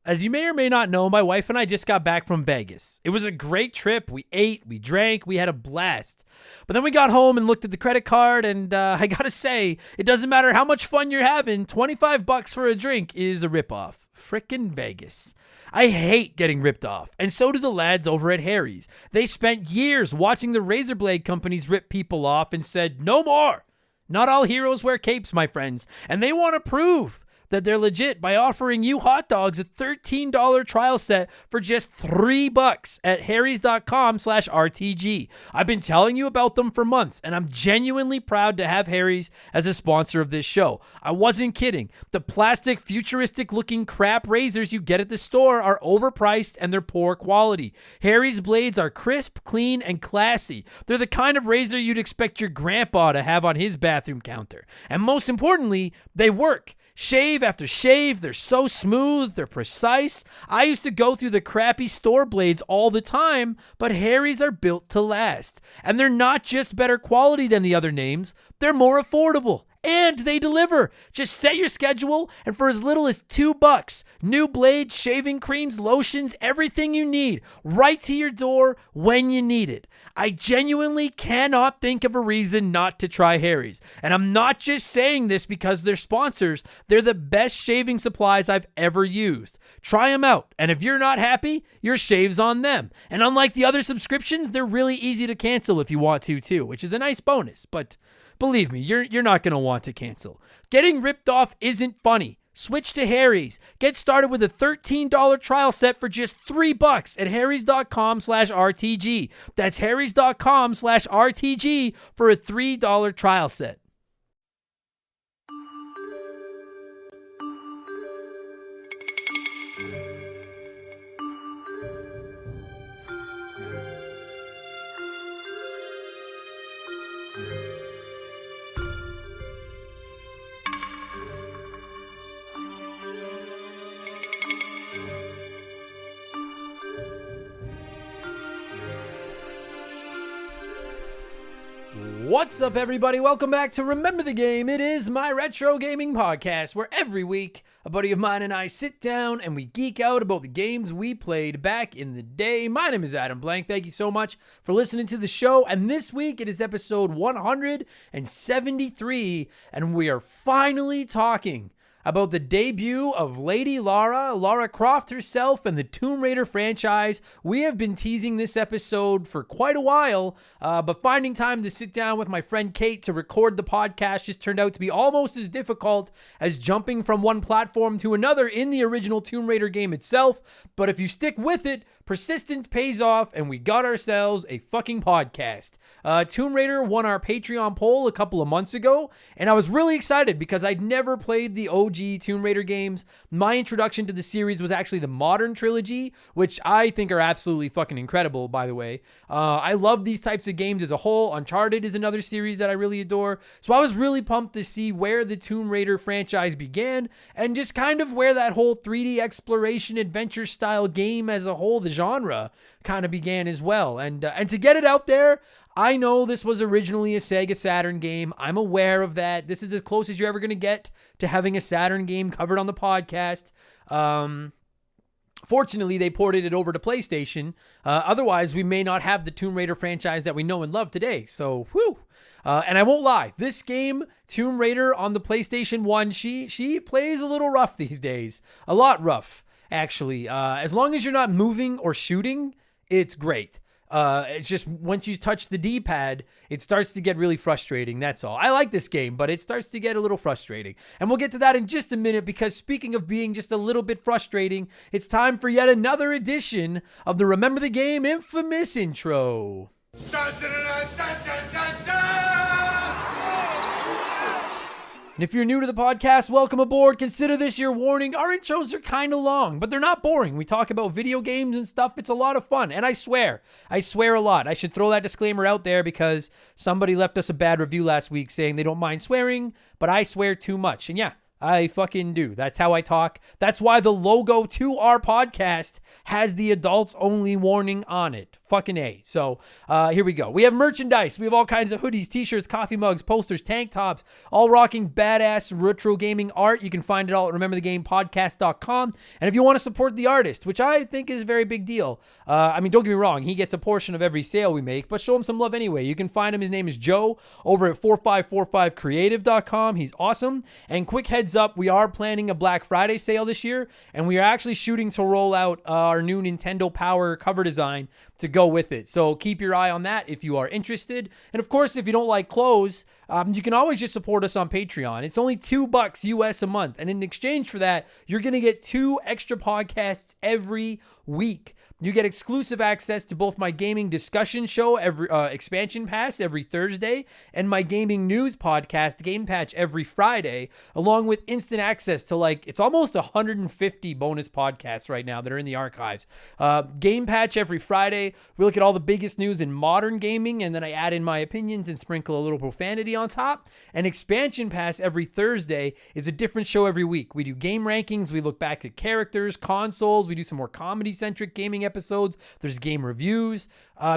As you may or may not know, my wife and I just got back from Vegas. It was a great trip. We ate, we drank, we had a blast. But then we got home and looked at the credit card, and I gotta say, it doesn't matter how much fun you're having, $25 for a drink is a ripoff. Frickin' Vegas. I hate getting ripped off, and so do the lads over at Harry's. They spent years watching the razor blade companies rip people off and said, no more. Not all heroes wear capes, my friends, and they want to prove that they're legit by offering you hot dogs a $13 trial set for just $3 at harrys.com/RTG. I've been telling you about them for months, and I'm genuinely proud to have Harry's as a sponsor of this show. I wasn't kidding. The plastic, futuristic-looking crap razors you get at the store are overpriced and they're poor quality. Harry's blades are crisp, clean, and classy. They're the kind of razor you'd expect your grandpa to have on his bathroom counter. And most importantly, they work. Shave after shave, they're so smooth, they're precise. I used to go through the crappy store blades all the time, but Harry's are built to last. And they're not just better quality than the other names, they're more affordable. And they deliver. Just set your schedule, and for as little as $2, new blades, shaving creams, lotions, everything you need, right to your door when you need it. I genuinely cannot think of a reason not to try Harry's. And I'm not just saying this because they're sponsors. They're the best shaving supplies I've ever used. Try them out, and if you're not happy, your shave's on them. And unlike the other subscriptions, they're really easy to cancel if you want to too, which is a nice bonus, but believe me, you're not going to want to cancel. Getting ripped off isn't funny. Switch to Harry's. Get started with a $13 trial set for just $3 at harrys.com/RTG. That's harrys.com/RTG for a $3 trial set. What's up, everybody? Welcome back to Remember the Game. It is my retro gaming podcast where every week a buddy of mine and I sit down and we geek out about the games we played back in the day. My name is Adam Blank. Thank you so much for listening to the show. And this week it is episode 173, and we are finally talking about the debut of Lady Lara Croft herself, and the Tomb Raider franchise. We have been teasing this episode for quite a while, but finding time to sit down with my friend Kate to record the podcast just turned out to be almost as difficult as jumping from one platform to another in the original Tomb Raider game itself. But if you stick with it, persistence pays off, and we got ourselves a fucking podcast. Tomb Raider won our Patreon poll a couple of months ago, and I was really excited because I'd never played the OG Tomb Raider games. My introduction to the series was actually the modern trilogy, which I think are absolutely fucking incredible, by the way. I love these types of games as a whole. Uncharted is another series that I really adore. So I was really pumped to see where the Tomb Raider franchise began, and just kind of where that whole 3D exploration adventure style game as a whole, the genre, kind of began as well. And to get it out there, I know this was originally a Sega Saturn game. I'm aware of that. This is as close as you're ever going to get to having a Saturn game covered on the podcast. Fortunately, they ported it over to PlayStation. Otherwise, we may not have the Tomb Raider franchise that we know and love today. So, whew. And I won't lie, this game, Tomb Raider on the PlayStation 1, she plays a little rough these days. A lot rough, actually. As long as you're not moving or shooting, it's great. It's just once you touch the D-pad, it starts to get really frustrating. That's all. I like this game, but it starts to get a little frustrating. And we'll get to that in just a minute, because speaking of being just a little bit frustrating, it's time for yet another edition of the Remember the Game infamous intro. Dun, dun, dun, dun, dun, dun, dun. And if you're new to the podcast, welcome aboard. Consider this your warning. Our intros are kind of long, but they're not boring. We talk about video games and stuff. It's a lot of fun. And I swear a lot. I should throw that disclaimer out there because somebody left us a bad review last week saying they don't mind swearing, but I swear too much. And yeah, I fucking do. That's how I talk. That's why the logo to our podcast has the adults only warning on it. Fucking A. So here we go. We have merchandise. We have all kinds of hoodies, t-shirts, coffee mugs, posters, tank tops, all rocking badass retro gaming art. You can find it all at rememberthegamepodcast.com. And if you want to support the artist, which I think is a very big deal. I mean, don't get me wrong. He gets a portion of every sale we make, but show him some love anyway. You can find him. His name is Joe over at 4545creative.com. He's awesome. And quick heads up, we are planning a Black Friday sale this year, and we are actually shooting to roll out our new Nintendo Power cover design to go with it. So keep your eye on that if you are interested. And of course, if you don't like clothes, you can always just support us on Patreon. It's only $2 US a month. And in exchange for that, you're going to get 2 extra podcasts every week. You get exclusive access to both my gaming discussion show, every Expansion Pass, every Thursday, and my gaming news podcast, Game Patch, every Friday, along with instant access to it's almost 150 bonus podcasts right now that are in the archives. Game Patch every Friday, we look at all the biggest news in modern gaming, and then I add in my opinions and sprinkle a little profanity on top. And Expansion Pass every Thursday is a different show every week. We do game rankings, we look back at characters, consoles, we do some more comedy-centric gaming episodes. There's game reviews.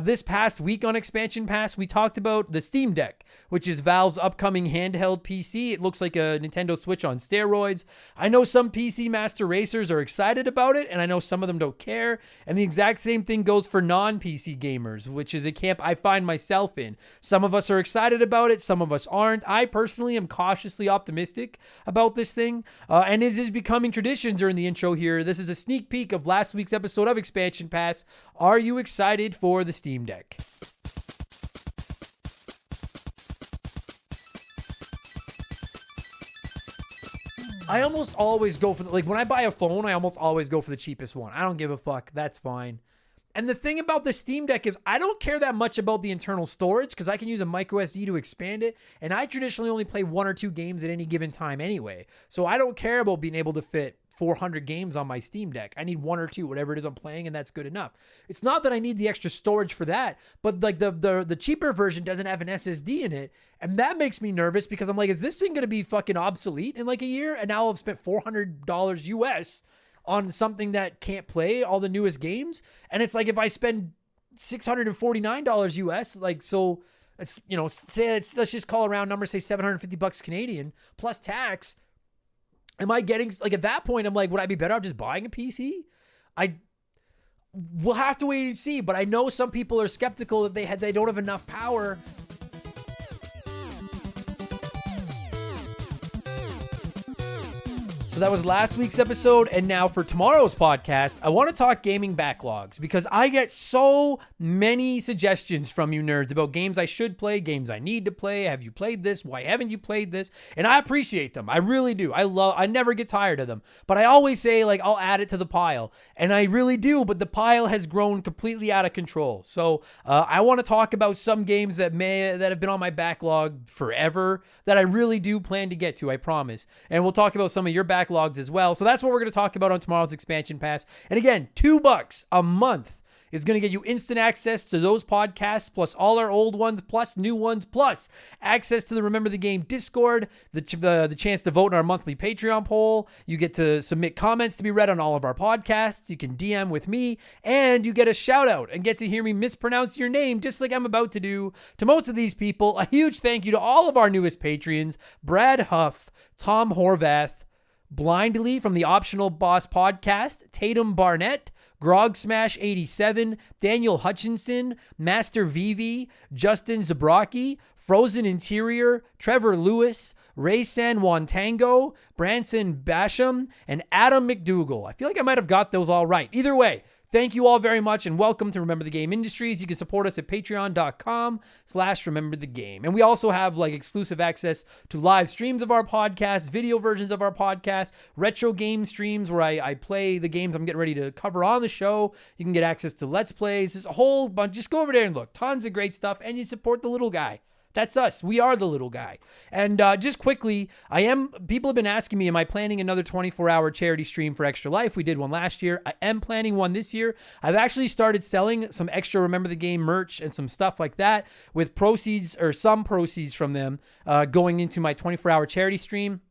This past week on Expansion Pass, we talked about the Steam Deck, which is Valve's upcoming handheld PC. It looks like a Nintendo Switch on steroids. I know some PC master racers are excited about it, and I know some of them don't care. And the exact same thing goes for non-PC gamers, which is a camp I find myself in. Some of us are excited about it, some of us aren't. I personally am cautiously optimistic about this thing, and as is becoming tradition during the intro here, this is a sneak peek of last week's episode of Expansion Pass. Are you excited for the Steam Deck? I almost always go for when I buy a phone, I almost always go for the cheapest one. I don't give a fuck. That's fine. And the thing about the Steam Deck is I don't care that much about the internal storage because I can use a micro SD to expand it. And I traditionally only play 1 or 2 games at any given time anyway. So I don't care about being able to fit 400 games on my Steam Deck. I need 1 or 2, whatever it is I'm playing, and that's good enough. It's not that I need the extra storage for that, but the cheaper version doesn't have an SSD in it, and that makes me nervous because I'm like, is this thing going to be fucking obsolete in a year? And now I've spent $400 US on something that can't play all the newest games. And it's like, if I spend $649 US, so it's, let's just call a round number, say $750 Canadian plus tax. Am I getting, at that point, I'm like, would I be better off just buying a PC? We'll have to wait and see, but I know some people are skeptical that they don't have enough power. So that was last week's episode, and now for tomorrow's podcast, I want to talk gaming backlogs because I get so many suggestions from you nerds about games I should play, games I need to play. Have you played this? Why haven't you played this? And I appreciate them. I really do. I never get tired of them, but I always say I'll add it to the pile, and I really do, but the pile has grown completely out of control. So I want to talk about some games that have been on my backlog forever that I really do plan to get to, I promise. And we'll talk about some of your backlogs as well. So that's what we're going to talk about on tomorrow's Expansion Pass. And again, $2 a month is going to get you instant access to those podcasts, plus all our old ones, plus new ones, plus access to the Remember the Game Discord, the chance to vote in our monthly Patreon poll. You get to submit comments to be read on all of our podcasts. You can DM with me, and you get a shout out and get to hear me mispronounce your name, just like I'm about to do to most of these people. A huge thank you to all of our newest Patreons: Brad Huff, Tom Horvath, Blindly from the Optional Boss Podcast, Tatum Barnett, Grog Smash 87, Daniel Hutchinson, Master Vivi, Justin Zabrocki, Frozen Interior, Trevor Lewis, Ray San Juan Tango, Branson Basham, and Adam McDougall. I feel like I might have got those all right. Either way, thank you all very much, and welcome to Remember the Game Industries. You can support us at patreon.com/rememberthegame. And we also have exclusive access to live streams of our podcast, video versions of our podcast, retro game streams where I play the games I'm getting ready to cover on the show. You can get access to Let's Plays. There's a whole bunch. Just go over there and look. Tons of great stuff, and you support the little guy. That's us. We are the little guy. And just quickly, people have been asking me, am I planning another 24-hour charity stream for Extra Life? We did one last year. I am planning one this year. I've actually started selling some extra Remember the Game merch and some stuff like that with proceeds, or some proceeds from them, going into my 24-hour charity stream.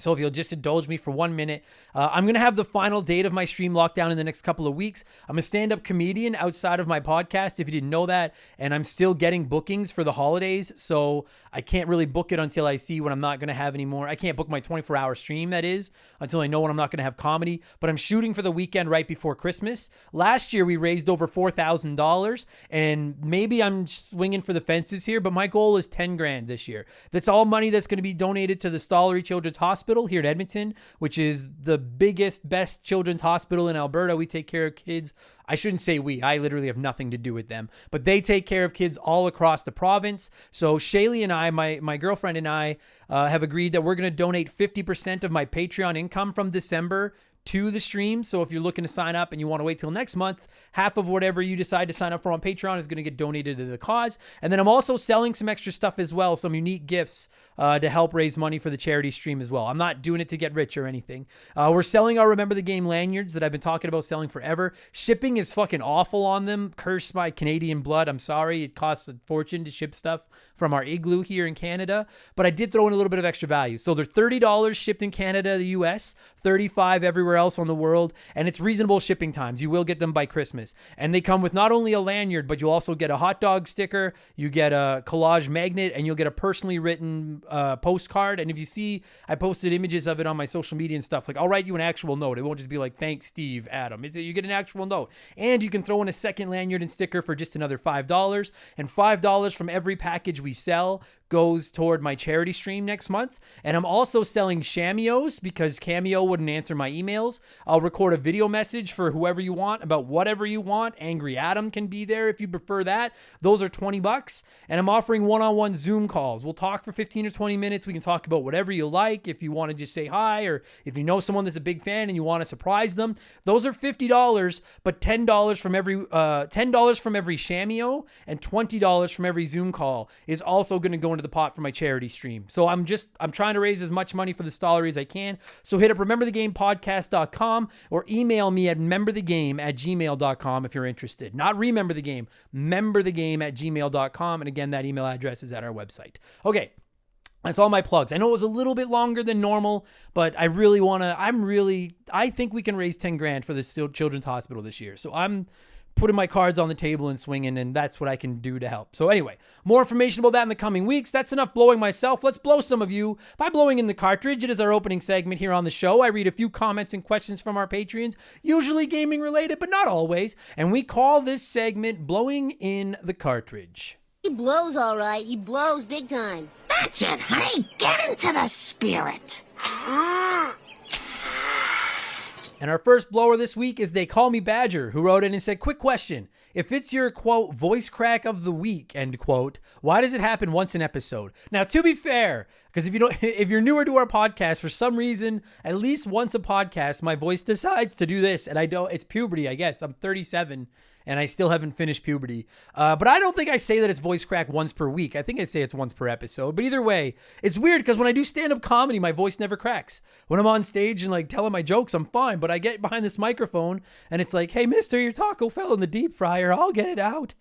So if you'll just indulge me for 1 minute, I'm going to have the final date of my stream locked down in the next couple of weeks. I'm a stand-up comedian outside of my podcast, if you didn't know that, and I'm still getting bookings for the holidays, so I can't really book it until I see when I'm not going to have any more. I can't book my 24-hour stream, that is, until I know when I'm not going to have comedy, but I'm shooting for the weekend right before Christmas. Last year, we raised over $4,000, and maybe I'm swinging for the fences here, but my goal is 10 grand this year. That's all money that's going to be donated to the Stollery Children's Hospital here in Edmonton, which is the biggest, best children's hospital in Alberta. We take care of kids. I shouldn't say we. I literally have nothing to do with them. But they take care of kids all across the province. So Shaylee and I, my girlfriend and I, have agreed that we're going to donate 50% of my Patreon income from December to the stream. So if you're looking to sign up and you want to wait till next month, half of whatever you decide to sign up for on Patreon is going to get donated to the cause. And then I'm also selling some extra stuff as well, some unique gifts to help raise money for the charity stream as well. I'm not doing it to get rich or anything. We're selling our Remember the Game lanyards that I've been talking about selling forever. Shipping is fucking awful on them. Cursed by Canadian blood. I'm sorry. It costs a fortune to ship stuff from our igloo here in Canada, but I did throw in a little bit of extra value. So they're $30 shipped in Canada, the US, $35 everywhere else on the world, and it's reasonable shipping times. You will get them by Christmas. And they come with not only a lanyard, but you'll also get a hot dog sticker, you get a collage magnet, and you'll get a personally written postcard. And if you see, I posted images of it on my social media and stuff, like I'll write you an actual note. It won't just be like, thanks, Steve, Adam. You get an actual note. And you can throw in a second lanyard and sticker for just another $5. And $5 from every package we sell goes toward my charity stream next month. And I'm also selling Shameos because Cameo wouldn't answer my emails. I'll record a video message for whoever you want about whatever you want. Angry Adam can be there if you prefer that. Those are $20. And I'm offering one-on-one Zoom calls. We'll talk for 15 or 20 minutes. We can talk about whatever you like. If you want to just say hi, or if you know someone that's a big fan and you want to surprise them, those are $50, but $10 from every Shameo and $20 from every Zoom call is also going to go into the pot for my charity stream. So I'm trying to raise as much money for the Stollery as I can. So hit up rememberthegamepodcast.com or email me at rememberthegame@gmail.com if you're interested. Not remember the game, memberthegame@gmail.com. And again, that email address is at our website. Okay. That's all my plugs. I know it was a little bit longer than normal, but I think we can raise 10 grand for the Children's Hospital this year. So I'm putting my cards on the table and swinging, and that's what I can do to help. So anyway, more information about that in the coming weeks. That's enough blowing myself. Let's blow some of you by blowing in the cartridge. It is our opening segment here on the show. I read a few comments and questions from our Patreons, usually gaming related, but not always. And we call this segment Blowing in the Cartridge. He blows all right. He blows big time. That's it, honey. Get into the spirit. And our first blower this week is They Call Me Badger, who wrote in and said, quick question. If it's your, quote, voice crack of the week, end quote, why does it happen once an episode? Now, to be fair, because if you're newer to our podcast, for some reason, at least once a podcast, my voice decides to do this. And it's puberty, I guess. I'm 37 and I still haven't finished puberty. But I don't think I say that it's voice crack once per week. I think I say it's once per episode. But either way, it's weird because when I do stand-up comedy, my voice never cracks. When I'm on stage and like telling my jokes, I'm fine. But I get behind this microphone and it's like, hey, mister, your taco fell in the deep fryer. I'll get it out.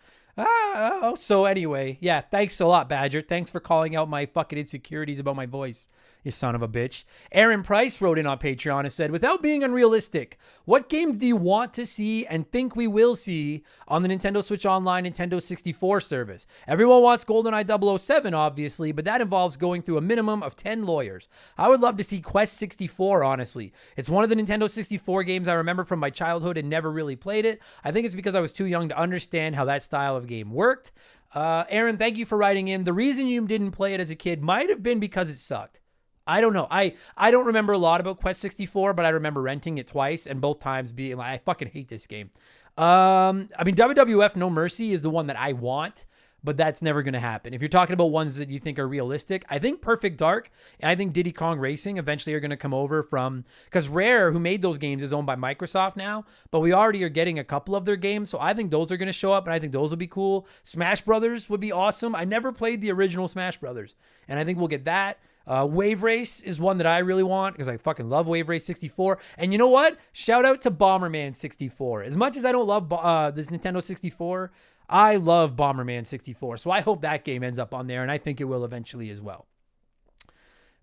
So anyway, yeah, thanks a lot, Badger. Thanks for calling out my fucking insecurities about my voice, you son of a bitch. Aaron Price wrote in on Patreon and said, without being unrealistic, what games do you want to see and think we will see on the Nintendo Switch Online Nintendo 64 service? Everyone wants GoldenEye 007, obviously, but that involves going through a minimum of 10 lawyers. I would love to see Quest 64, honestly. It's one of the Nintendo 64 games I remember from my childhood and never really played it. I think it's because I was too young to understand how that style of game worked. Aaron, thank you for writing in. The reason you didn't play it as a kid might have been because it sucked. I don't know. I don't remember a lot about Quest 64, but I remember renting it twice and both times being like, I fucking hate this game. I mean, WWF No Mercy is the one that I want, but that's never going to happen. If you're talking about ones that you think are realistic, I think Perfect Dark and I think Diddy Kong Racing eventually are going to come over from, because Rare, who made those games, is owned by Microsoft now, but we already are getting a couple of their games, so I think those are going to show up, and I think those will be cool. Smash Brothers would be awesome. I never played the original Smash Brothers, and I think we'll get that. Wave Race is one that I really want because I fucking love Wave Race 64. And you know what? Shout out to Bomberman 64. As much as I don't love this Nintendo 64, I love Bomberman 64. So I hope that game ends up on there, and I think it will eventually as well.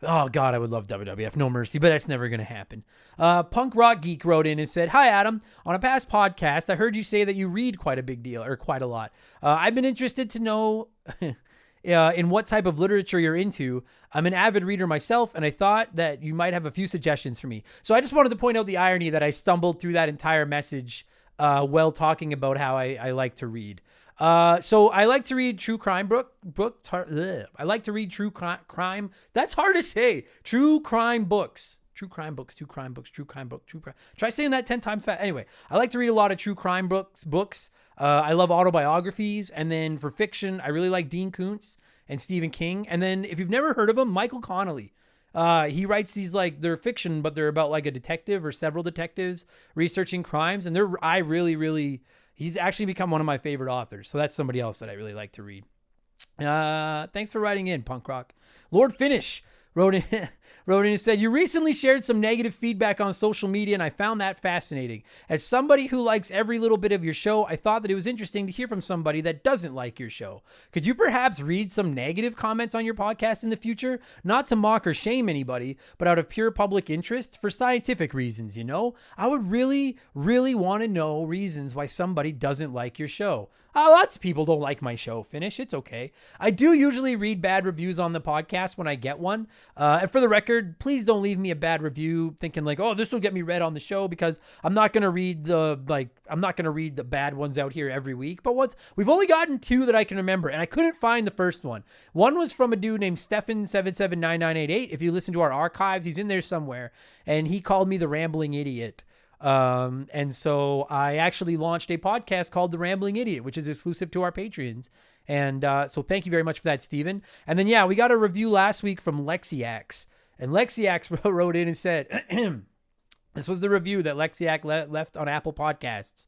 Oh, God, I would love WWF No Mercy, but that's never going to happen. Punk Rock Geek wrote in and said, "Hi, Adam. On a past podcast, I heard you say that you read quite a lot. I've been interested to know in what type of literature you're into. I'm an avid reader myself, and I thought that you might have a few suggestions for me." So I just wanted to point out the irony that I stumbled through that entire message while talking about how I like to read. So I like to read true crime I like to read true crime. That's hard to say. True crime books. Try saying that 10 times fast. Anyway, I like to read a lot of true crime books. I love autobiographies. And then for fiction, I really like Dean Koontz and Stephen King. And then if you've never heard of him, Michael Connelly. He writes these, like, they're fiction, but they're about like a detective or several detectives researching crimes. And he's actually become one of my favorite authors. So that's somebody else that I really like to read. Thanks for writing in, Punk Rock. Lord Finish wrote in and said, "You recently shared some negative feedback on social media, and I found that fascinating. As somebody who likes every little bit of your show, I thought that it was interesting to hear from somebody that doesn't like your show. Could you perhaps read some negative comments on your podcast in the future? Not to mock or shame anybody, but out of pure public interest, for scientific reasons, you know? I would really, really want to know reasons why somebody doesn't like your show." Lots of people don't like my show, Finish. It's okay. I do usually read bad reviews on the podcast when I get one. And for the record, please don't leave me a bad review thinking like, oh, this will get me read on the show, because I'm not going to read the bad ones out here every week. But we've only gotten 2 that I can remember, and I couldn't find the first one. One was from a dude named Stefan779988. If you listen to our archives, he's in there somewhere, and he called me the Rambling Idiot. And so I actually launched a podcast called The Rambling Idiot, which is exclusive to our Patreons. And so thank you very much for that, Steven. And then, yeah, we got a review last week from Lexiax. And Lexiax wrote in and said, this was the review that Lexiac left on Apple Podcasts.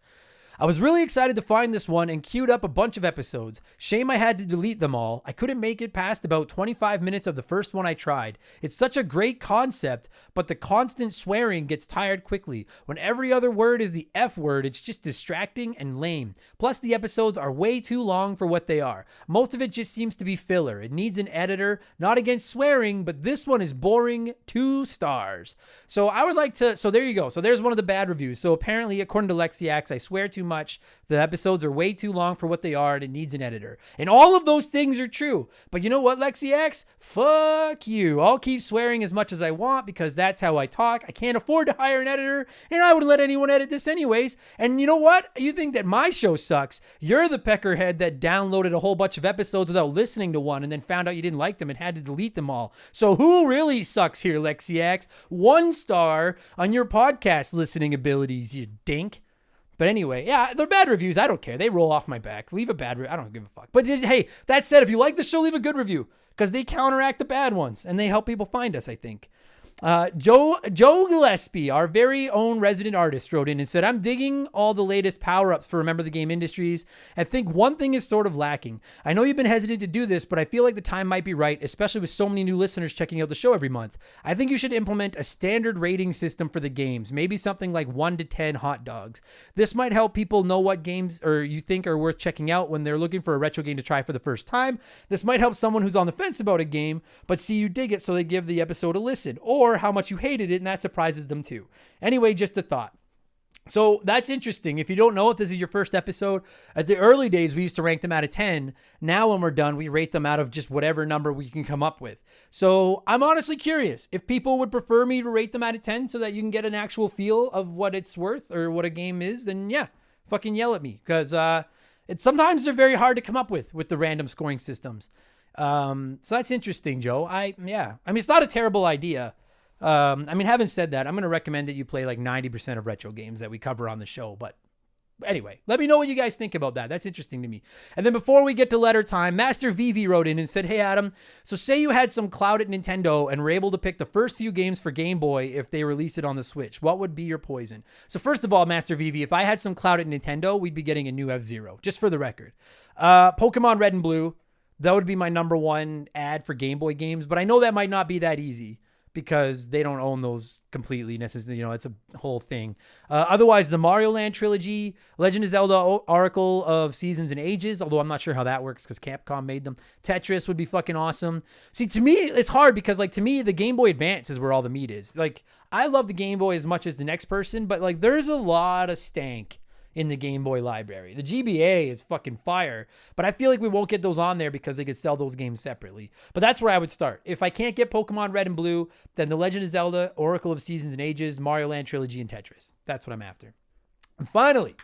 "I was really excited to find this one and queued up a bunch of episodes. Shame I had to delete them all. I couldn't make it past about 25 minutes of the first one I tried. It's such a great concept, but the constant swearing gets tired quickly. When every other word is the F word, it's just distracting and lame. Plus, the episodes are way too long for what they are. Most of it just seems to be filler. It needs an editor. Not against swearing, but this one is boring. 2 stars. So I would like to, so there you go. So there's one of the bad reviews. So apparently, according to Lexiax, I swear too much. The episodes are way too long for what they are, and it needs an editor. And all of those things are true. But you know what, Lexiax? Fuck you. I'll keep swearing as much as I want, because that's how I talk. I can't afford to hire an editor, and I wouldn't let anyone edit this anyways. And you know what? You think that my show sucks. You're the peckerhead that downloaded a whole bunch of episodes without listening to one and then found out you didn't like them and had to delete them all. So who really sucks here, Lexiax? 1 star on your podcast listening abilities, you dink. But anyway, yeah, they're bad reviews. I don't care. They roll off my back. Leave a bad review. I don't give a fuck. But hey, that said, if you like the show, leave a good review, because they counteract the bad ones and they help people find us, I think. Joe Gillespie, our very own resident artist, wrote in and said, "I'm digging all the latest power-ups for Remember the Game Industries. I think one thing is sort of lacking. I know you've been hesitant to do this, but I feel like the time might be right, especially with so many new listeners checking out the show every month. I think you should implement a standard rating system for the games, maybe something like 1 to 10 hot dogs. This might help people know what games or you think are worth checking out when they're looking for a retro game to try for the first time. This might help someone who's on the fence about a game, but see you dig it, so they give the episode a listen. Or how much you hated it, and that surprises them too. Anyway, just a thought." So that's interesting. If you don't know if this is your first episode, at the early days, we used to rank them out of 10. Now when we're done, we rate them out of just whatever number we can come up with. So I'm honestly curious if people would prefer me to rate them out of 10 so that you can get an actual feel of what it's worth or what a game is, then yeah, fucking yell at me. Because sometimes they're very hard to come up with the random scoring systems. So that's interesting, Joe. I mean, it's not a terrible idea. Having said that, I'm going to recommend that you play like 90% of retro games that we cover on the show. But anyway, let me know what you guys think about that. That's interesting to me. And then before we get to letter time, Master VV wrote in and said, "Hey, Adam, so say you had some clout at Nintendo and were able to pick the first few games for Game Boy if they released it on the Switch. What would be your poison?" So first of all, Master VV, if I had some clout at Nintendo, we'd be getting a new F-Zero, just for the record. Pokemon Red and Blue, that would be my number 1 ad for Game Boy games, but I know that might not be that easy. because they don't own those completely necessarily. It's a whole thing. Otherwise, the Mario Land trilogy, Legend of Zelda Oracle of Seasons and Ages, although I'm not sure how that works because Capcom made them. Tetris would be fucking awesome. See, to me, it's hard because, like, to me, the Game Boy Advance is where all the meat is. Like, I love the Game Boy as much as the next person, but, like, there's a lot of stank in the Game Boy library. The GBA is fucking fire, but I feel like we won't get those on there because they could sell those games separately. But that's where I would start. If I can't get Pokemon Red and Blue, then The Legend of Zelda, Oracle of Seasons and Ages, Mario Land Trilogy, and Tetris. That's what I'm after. And finally,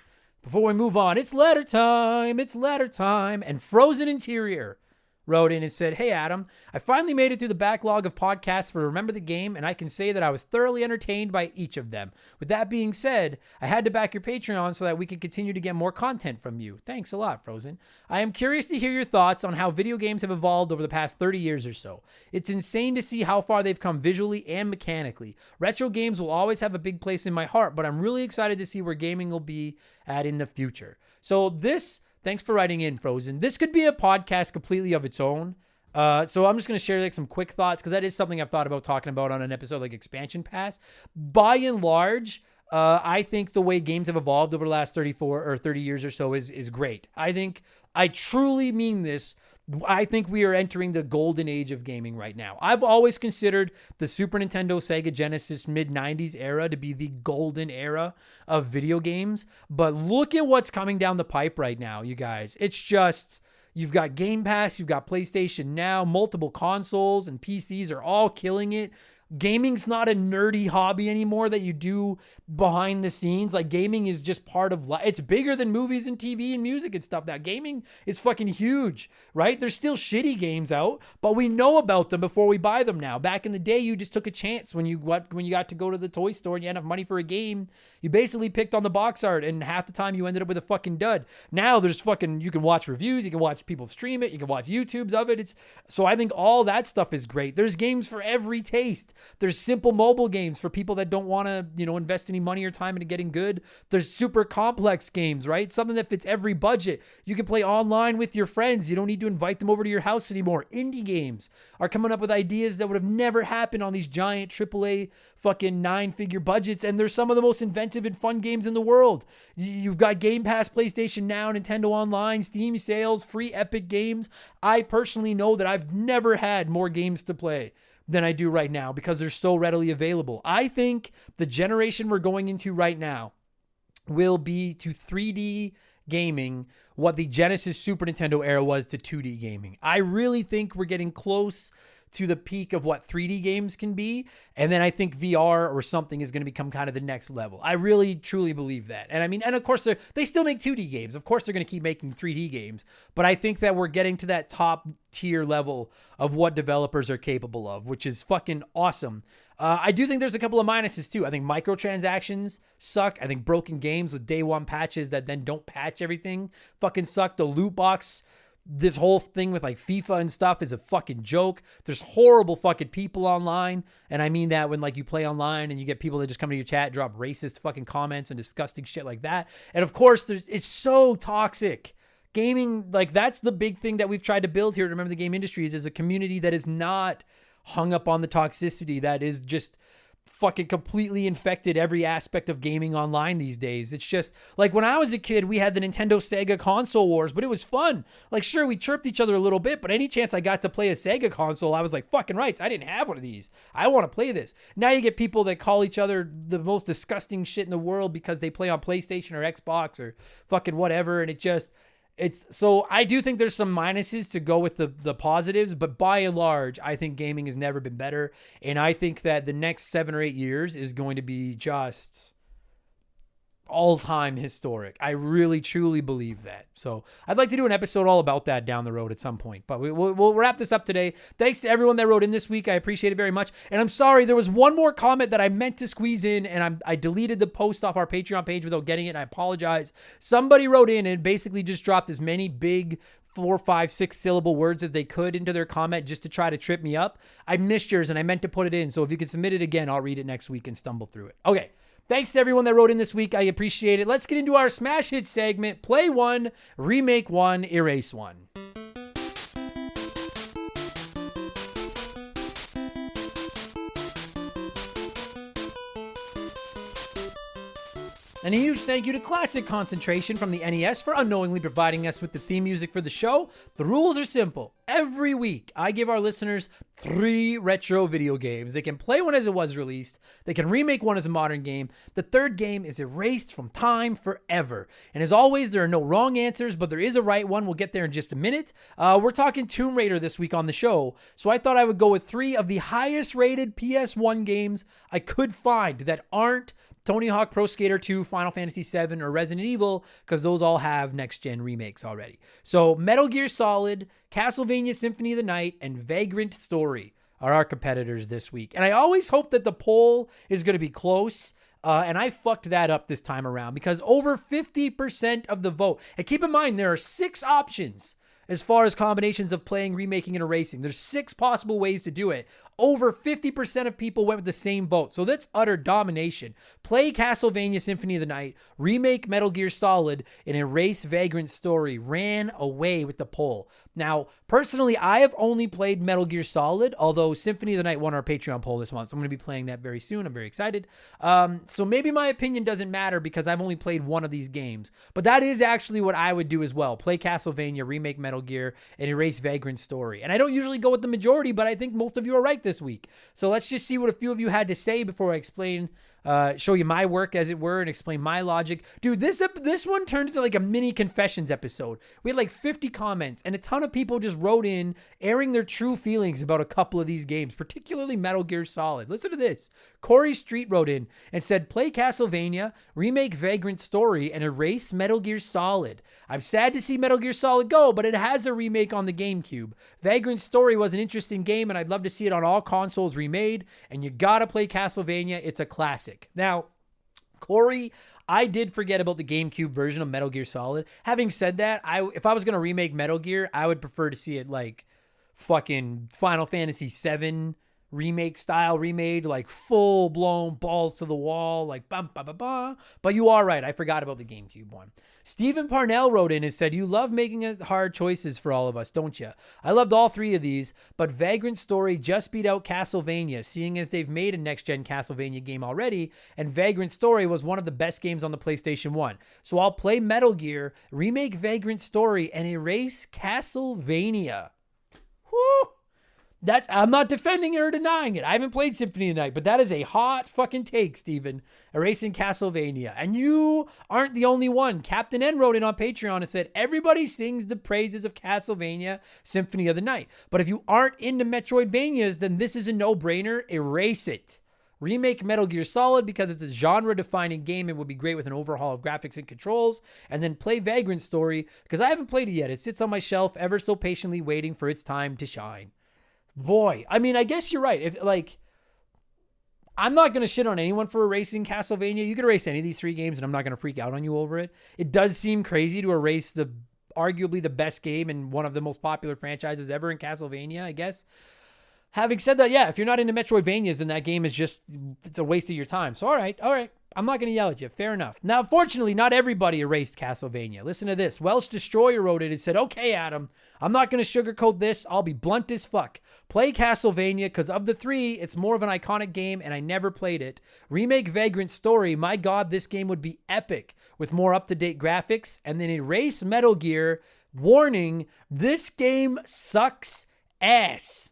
before we move on, it's letter time. It's letter time. And Frozen Interior wrote in and said, "Hey, Adam, I finally made it through the backlog of podcasts for Remember the Game, and I can say that I was thoroughly entertained by each of them. With that being said, I had to back your Patreon so that we could continue to get more content from you. Thanks a lot, Frozen. I am curious to hear your thoughts on how video games have evolved over the past 30 years or so. It's insane to see how far they've come visually and mechanically. Retro games will always have a big place in my heart, but I'm really excited to see where gaming will be at in the future." So thanks for writing in, Frozen. This could be a podcast completely of its own. So I'm just going to share like some quick thoughts because that is something I've thought about talking about on an episode like Expansion Pass. By and large, I think the way games have evolved over the last 34 or 30 years or so is great. I truly mean this. I think we are entering the golden age of gaming right now. I've always considered the Super Nintendo, Sega Genesis, mid-90s era to be the golden era of video games. But look at what's coming down the pipe right now, you guys. It's just, you've got Game Pass, you've got PlayStation Now, multiple consoles and PCs are all killing it. Gaming's not a nerdy hobby anymore that you do behind the scenes. Like, gaming is just part of life. It's bigger than movies and TV and music and stuff. Now, gaming is fucking huge, right? There's still shitty games out, but we know about them before we buy them now. Back in the day, you just took a chance when you got to go to the toy store and you had enough money for a game. You basically picked on the box art, and half the time you ended up with a fucking dud. Now there's you can watch reviews, you can watch people stream it, you can watch YouTubes of it. So I think all that stuff is great. There's games for every taste. There's simple mobile games for people that don't want to, invest any money or time into getting good. There's super complex games, right? Something that fits every budget. You can play online with your friends. You don't need to invite them over to your house anymore. Indie games are coming up with ideas that would have never happened on these giant AAA fucking 9-figure budgets, and they're some of the most inventive and fun games in the world. You've got Game Pass, PlayStation Now, Nintendo Online, Steam sales, free Epic games. I personally know that I've never had more games to play than I do right now because they're so readily available. I think the generation we're going into right now will be to 3D gaming what the Genesis Super Nintendo era was to 2D gaming. I really think we're getting close to the peak of what 3D games can be. And then I think VR or something is going to become kind of the next level. I really, truly believe that. And I mean, and of course, they still make 2D games. Of course, they're going to keep making 3D games. But I think that we're getting to that top tier level of what developers are capable of, which is fucking awesome. I do think there's a couple of minuses too. I think microtransactions suck. I think broken games with day one patches that then don't patch everything fucking suck. The loot box, this whole thing with like FIFA and stuff is a fucking joke. There's horrible fucking people online. And I mean that when like you play online and you get people that just come to your chat, drop racist fucking comments and disgusting shit like that. And of course, it's so toxic. Gaming, like that's the big thing that we've tried to build here to Remember the Game Industries is a community that is not hung up on the toxicity that is just fucking completely infected every aspect of gaming online these days. It's just like when I was a kid, we had the Nintendo Sega console wars, but it was fun. Like, sure, we chirped each other a little bit, but any chance I got to play a Sega console, I was like, fucking rights. I didn't have one of these. I want to play this. Now you get people that call each other the most disgusting shit in the world because they play on PlayStation or Xbox or fucking whatever. And so I do think there's some minuses to go with the positives, but by and large, I think gaming has never been better. And I think that the next 7 or 8 years is going to be just all-time historic. I really, truly believe that. So I'd like to do an episode all about that down the road at some point. But we'll wrap this up today. Thanks to everyone that wrote in this week. I appreciate it very much. And I'm sorry, there was one more comment that I meant to squeeze in, and I deleted the post off our Patreon page without getting it, and I apologize. Somebody wrote in and basically just dropped as many big 4, 5, 6 syllable words as they could into their comment just to try to trip me up. I missed yours, and I meant to put it in. So if you could submit it again, I'll read it next week and stumble through it. Okay. Thanks to everyone that wrote in this week. I appreciate it. Let's get into our Smash Hit segment. Play one, remake one, erase one. And a huge thank you to Classic Concentration from the NES for unknowingly providing us with the theme music for the show. The rules are simple. Every week, I give our listeners 3 retro video games. They can play one as it was released. They can remake one as a modern game. The third game is erased from time forever. And as always, there are no wrong answers, but there is a right one. We'll get there in just a minute. We're talking Tomb Raider this week on the show, so I thought I would go with 3 of the highest rated PS1 games I could find that aren't Tony Hawk Pro Skater 2, Final Fantasy 7, or Resident Evil, because those all have next-gen remakes already. So Metal Gear Solid, Castlevania Symphony of the Night, and Vagrant Story are our competitors this week. And I always hope that the poll is going to be close, and I fucked that up this time around because over 50% of the vote, and keep in mind there are 6 options as far as combinations of playing, remaking, and erasing. There's 6 possible ways to do it. Over 50% of people went with the same vote. So that's utter domination. Play Castlevania Symphony of the Night, remake Metal Gear Solid, and erase Vagrant Story ran away with the poll. Now, personally, I have only played Metal Gear Solid, although Symphony of the Night won our Patreon poll this month, so I'm going to be playing that very soon. I'm very excited. So maybe my opinion doesn't matter because I've only played one of these games, but that is actually what I would do as well. Play Castlevania, remake Metal Gear, and erase Vagrant Story. And I don't usually go with the majority, but I think most of you are right this week. So let's just see what a few of you had to say before I explain, show you my work as it were, and explain my logic. Dude, this one turned into like a mini confessions episode. We had like 50 comments and a ton of people just wrote in airing their true feelings about a couple of these games, particularly Metal Gear Solid. Listen to this. Corey Street wrote in and said, play Castlevania, remake Vagrant Story, and erase Metal Gear Solid. I'm sad to see Metal Gear Solid go, but it has a remake on the GameCube. Vagrant Story was an interesting game, and I'd love to see it on all consoles remade, and you gotta play Castlevania. It's a classic. Now, Corey, I did forget about the GameCube version of Metal Gear Solid. Having said that, if I was gonna remake Metal Gear, I would prefer to see it like fucking Final Fantasy 7 remake style remade, like full blown balls to the wall, like bum ba ba ba. But you are right, I forgot about the GameCube one. Stephen Parnell wrote in and said, you love making hard choices for all of us, don't you? I loved all 3 of these, but Vagrant Story just beat out Castlevania, seeing as they've made a next-gen Castlevania game already, and Vagrant Story was one of the best games on the PlayStation 1. So I'll play Metal Gear, remake Vagrant Story, and erase Castlevania. Whew! I'm not defending it or denying it. I haven't played Symphony of the Night, but that is a hot fucking take, Steven. Erasing Castlevania. And you aren't the only one. Captain N wrote in on Patreon and said, everybody sings the praises of Castlevania Symphony of the Night. But if you aren't into Metroidvanias, then this is a no-brainer. Erase it. Remake Metal Gear Solid because it's a genre-defining game. It would be great with an overhaul of graphics and controls. And then play Vagrant Story because I haven't played it yet. It sits on my shelf ever so patiently waiting for its time to shine. Boy, I mean, I guess you're right. If like, I'm not going to shit on anyone for erasing Castlevania. You could erase any of these 3 games and I'm not going to freak out on you over it. It does seem crazy to erase arguably the best game and one of the most popular franchises ever in Castlevania, I guess. Having said that, yeah, if you're not into Metroidvanias, then that game is it's a waste of your time. So, all right. I'm not going to yell at you. Fair enough. Now, fortunately, not everybody erased Castlevania. Listen to this. Welsh Destroyer wrote it and said, okay, Adam, I'm not going to sugarcoat this. I'll be blunt as fuck. Play Castlevania because of the 3, it's more of an iconic game and I never played it. Remake Vagrant Story. My God, this game would be epic with more up-to-date graphics. And then erase Metal Gear. Warning, this game sucks ass.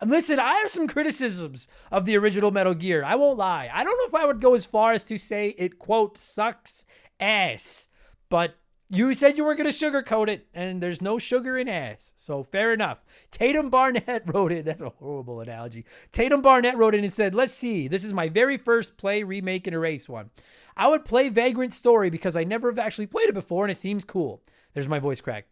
Listen, I have some criticisms of the original Metal Gear. I won't lie. I don't know if I would go as far as to say it, quote, sucks ass. But you said you weren't going to sugarcoat it, and there's no sugar in ass. So fair enough. Tatum Barnett wrote in. That's a horrible analogy. Tatum Barnett wrote in and said, let's see. This is my very first play, remake, and erase one. I would play Vagrant Story because I never have actually played it before, and it seems cool. There's my voice crack.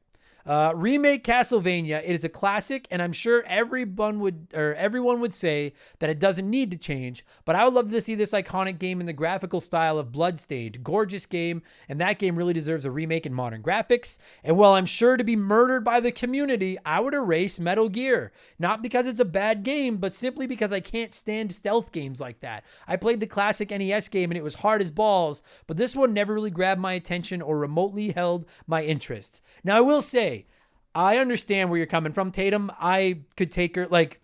Remake Castlevania. It is a classic, and I'm sure everyone would say that it doesn't need to change, but I would love to see this iconic game in the graphical style of Bloodstained. Gorgeous game, and that game really deserves a remake in modern graphics. And while I'm sure to be murdered by the community, I would erase Metal Gear. Not because it's a bad game, but simply because I can't stand stealth games like that. I played the classic NES game, and it was hard as balls, but this one never really grabbed my attention or remotely held my interest. Now, I will say, I understand where you're coming from, Tatum. I could take her, like,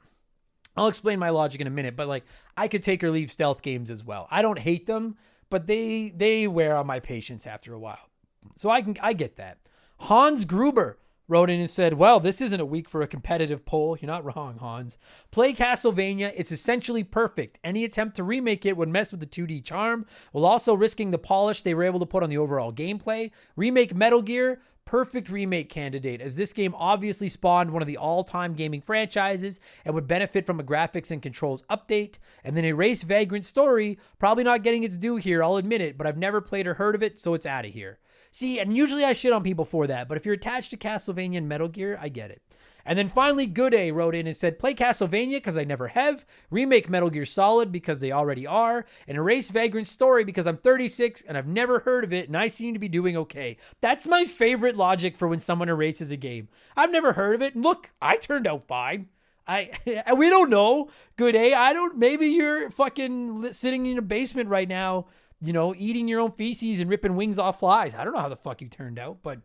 I'll explain my logic in a minute, but like I could take or leave stealth games as well. I don't hate them, but they wear on my patience after a while. So I get that. Hans Gruber wrote in and said, well, this isn't a week for a competitive poll. You're not wrong, Hans. Play Castlevania. It's essentially perfect. Any attempt to remake it would mess with the 2D charm, while also risking the polish they were able to put on the overall gameplay. Remake Metal Gear. Perfect remake candidate, as this game obviously spawned one of the all-time gaming franchises and would benefit from a graphics and controls update. And then erase Vagrant Story, probably not getting its due here, I'll admit it, but I've never played or heard of it, so it's out of here. See, and usually I shit on people for that, but if you're attached to Castlevania and Metal Gear, I get it. And then finally, Good A wrote in and said, play Castlevania because I never have, remake Metal Gear Solid because they already are, and erase Vagrant Story because I'm 36 and I've never heard of it and I seem to be doing okay. That's my favorite logic for when someone erases a game. I've never heard of it, and look, I turned out fine. We don't know, Good A. Maybe you're fucking sitting in a basement right now, you know, eating your own feces and ripping wings off flies. I don't know how the fuck you turned out, but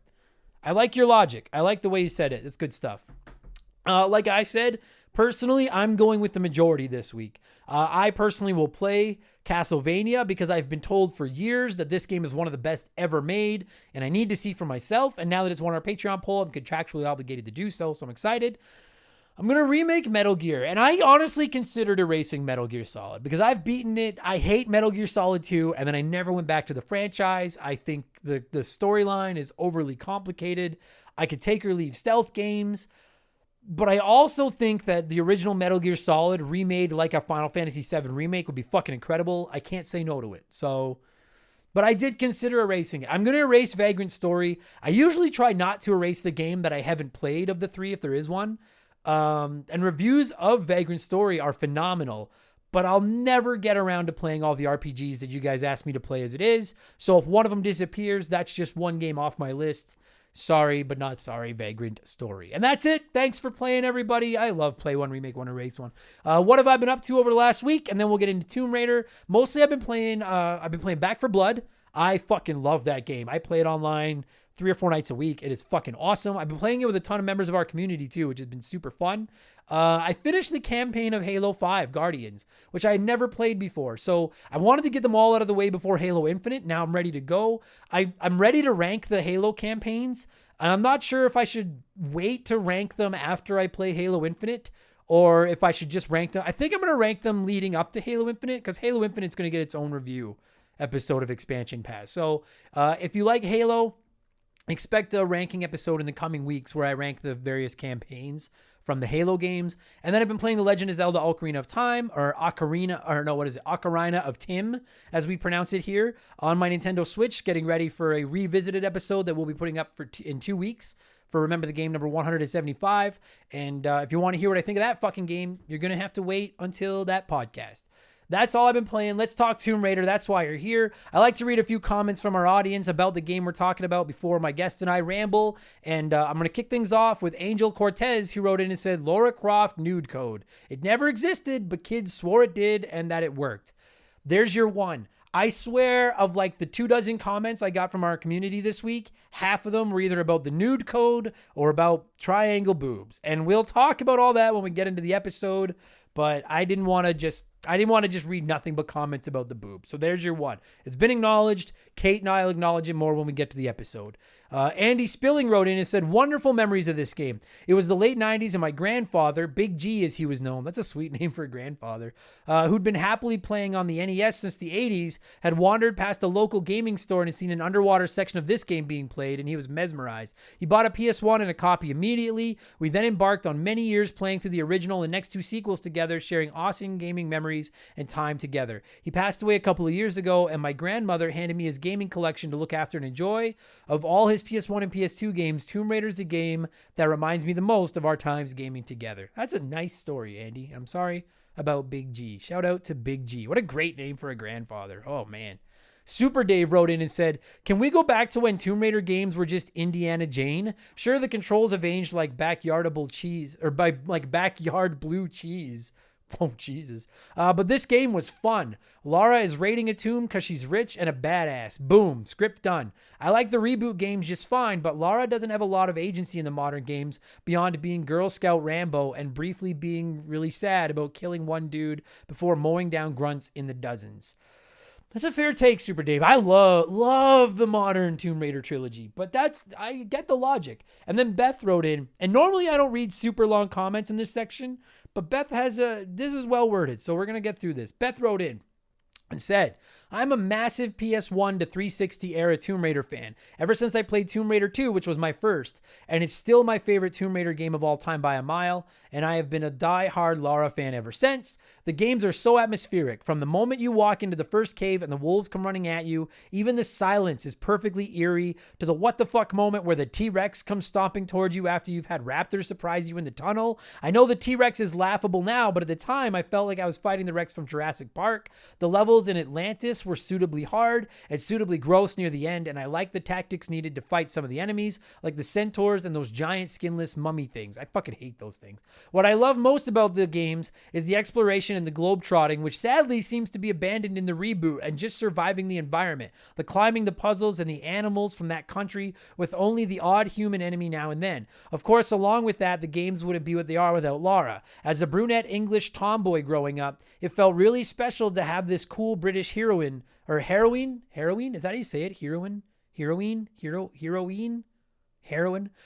I like your logic. I like the way you said it. It's good stuff. Like I said, personally, I'm going with the majority this week. I personally will play Castlevania because I've been told for years that this game is one of the best ever made, and I need to see for myself. And now that it's won our Patreon poll, I'm contractually obligated to do so, so I'm excited. I'm going to remake Metal Gear, and I honestly considered erasing Metal Gear Solid because I've beaten it. I hate Metal Gear Solid 2, and then I never went back to the franchise. I think the storyline is overly complicated. I could take or leave stealth games. But I also think that the original Metal Gear Solid remade like a Final Fantasy VII remake would be fucking incredible. I can't say no to it. So, but I did consider erasing it. I'm going to erase Vagrant Story. I usually try not to erase the game that I haven't played of the three, if there is one. And reviews of Vagrant Story are phenomenal. But I'll never get around to playing all the RPGs that you guys asked me to play as it is. So if one of them disappears, that's just one game off my list. Sorry, but not sorry, Vagrant Story. And that's it. Thanks for playing, everybody. I love Play One, Remake One, Erase One. What have I been up to over the last week? And then we'll get into Tomb Raider. Mostly I've been playing Back 4 Blood. I fucking love that game. I play it online 3 or 4 nights a week. It is fucking awesome. I've been playing it with a ton of members of our community too, which has been super fun. I finished the campaign of Halo 5 Guardians, which I had never played before. So I wanted to get them all out of the way before Halo Infinite. Now I'm ready to go. I'm ready to rank the Halo campaigns. And I'm not sure if I should wait to rank them after I play Halo Infinite or if I should just rank them. I think I'm going to rank them leading up to Halo Infinite because Halo Infinite's going to get its own review episode of Expansion Pass. So if you like Halo, expect a ranking episode in the coming weeks where I rank the various campaigns from the Halo games. And then I've been playing The Legend of Zelda Ocarina of Time, or Ocarina of Tim, as we pronounce it here, on my Nintendo Switch, getting ready for a revisited episode that we'll be putting up in 2 weeks for Remember the Game number 175. And if you want to hear what I think of that fucking game, you're going to have to wait until that podcast. That's all I've been playing. Let's talk Tomb Raider. That's why you're here. I like to read a few comments from our audience about the game we're talking about before my guest and I ramble. And I'm going to kick things off with Angel Cortez, who wrote in and said, Lara Croft nude code. It never existed, but kids swore it did and that it worked. There's your one. I swear of like the 24 comments I got from our community this week, half of them were either about the nude code or about triangle boobs. And we'll talk about all that when we get into the episode. But I didn't want to just read nothing but comments about the boob. So there's your one. It's been acknowledged. Kate and I will acknowledge it more when we get to the episode. Andy Spilling wrote in and said, wonderful memories of this game. It was the late 90s and my grandfather, Big G as he was known, that's a sweet name for a grandfather, who'd been happily playing on the NES since the 80s, had wandered past a local gaming store and had seen an underwater section of this game being played, and he was mesmerized. He bought a PS1 and a copy immediately. We then embarked on many years playing through the original and next 2 sequels together, sharing awesome gaming memories and time together. He passed away a couple of years ago, and my grandmother handed me his gaming collection to look after and enjoy. Of all his PS1 and PS2 games, Tomb Raider's the game that reminds me the most of our times gaming together. That's a nice story, Andy. I'm sorry about Big G. Shout out to Big G. What a great name for a grandfather. Oh, man. Super Dave wrote in and said, can we go back to when Tomb Raider games were just Indiana Jane? Sure, the controls have aged like backyardable cheese, or by like backyard blue cheese. Oh, Jesus. But this game was fun. Lara is raiding a tomb because she's rich and a badass. Boom. Script done. I like the reboot games just fine, but Lara doesn't have a lot of agency in the modern games beyond being Girl Scout Rambo and briefly being really sad about killing one dude before mowing down grunts in the dozens. That's a fair take, Super Dave. I love the modern Tomb Raider trilogy, but I get the logic. And then Beth wrote in, and normally I don't read super long comments in this section, but Beth this is well worded, so we're going to get through this. Beth wrote in and said, I'm a massive PS1 to 360 era Tomb Raider fan, ever since I played Tomb Raider 2, which was my first, and it's still my favorite Tomb Raider game of all time by a mile, and I have been a die-hard Lara fan ever since. The games are so atmospheric. From the moment you walk into the first cave and the wolves come running at you, even the silence is perfectly eerie, to the what the fuck moment where the T-Rex comes stomping towards you after you've had raptors surprise you in the tunnel. I know the T-Rex is laughable now, but at the time I felt like I was fighting the Rex from Jurassic Park. The levels in Atlantis were suitably hard and suitably gross near the end, and I liked the tactics needed to fight some of the enemies, like the centaurs and those giant skinless mummy things. I fucking hate those things. What I love most about the games is the exploration and the globe-trotting, which sadly seems to be abandoned in the reboot, and just surviving the environment, the climbing the puzzles and the animals from that country with only the odd human enemy now and then. Of course, along with that, the games wouldn't be what they are without Lara. As a brunette English tomboy growing up, it felt really special to have this cool British heroine, or heroine? Is that how you say it? Heroine? Heroine?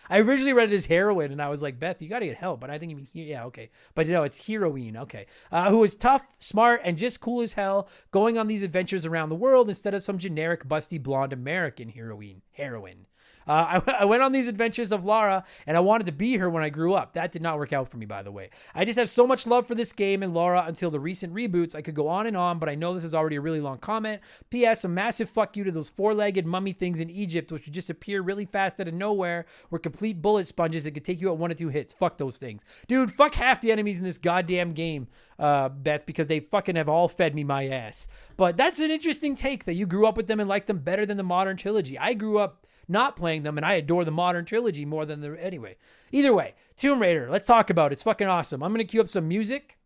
I originally read it as heroine, and I was like, Beth, you got to get help. But I think you mean, yeah, okay. But no, it's heroine, okay. Who is tough, smart, and just cool as hell, going on these adventures around the world instead of some generic, busty, blonde American heroine. I went on these adventures of Lara, and I wanted to be her when I grew up. That did not work out for me, by the way. I just have so much love for this game and Lara until the recent reboots. I could go on and on, but I know this is already a really long comment. P.S. A massive fuck you to those four-legged mummy things in Egypt, which would just appear really fast out of nowhere, were complete bullet sponges that could take you at 1 or 2 hits. Fuck those things. Dude, fuck half the enemies in this goddamn game, Beth, because they fucking have all fed me my ass. But that's an interesting take, that you grew up with them and liked them better than the modern trilogy. I grew up not playing them, and I adore the modern trilogy more than the... Anyway, either way, Tomb Raider, let's talk about it. It's fucking awesome. I'm going to cue up some music.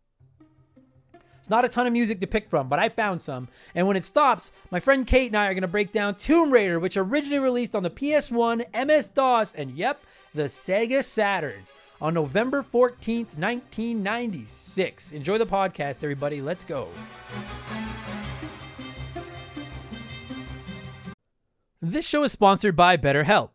It's not a ton of music to pick from, but I found some. And when it stops, my friend Kate and I are going to break down Tomb Raider, which originally released on the PS1, MS-DOS, and yep, the Sega Saturn on November 14th, 1996. Enjoy the podcast, everybody. Let's go. This show is sponsored by BetterHelp.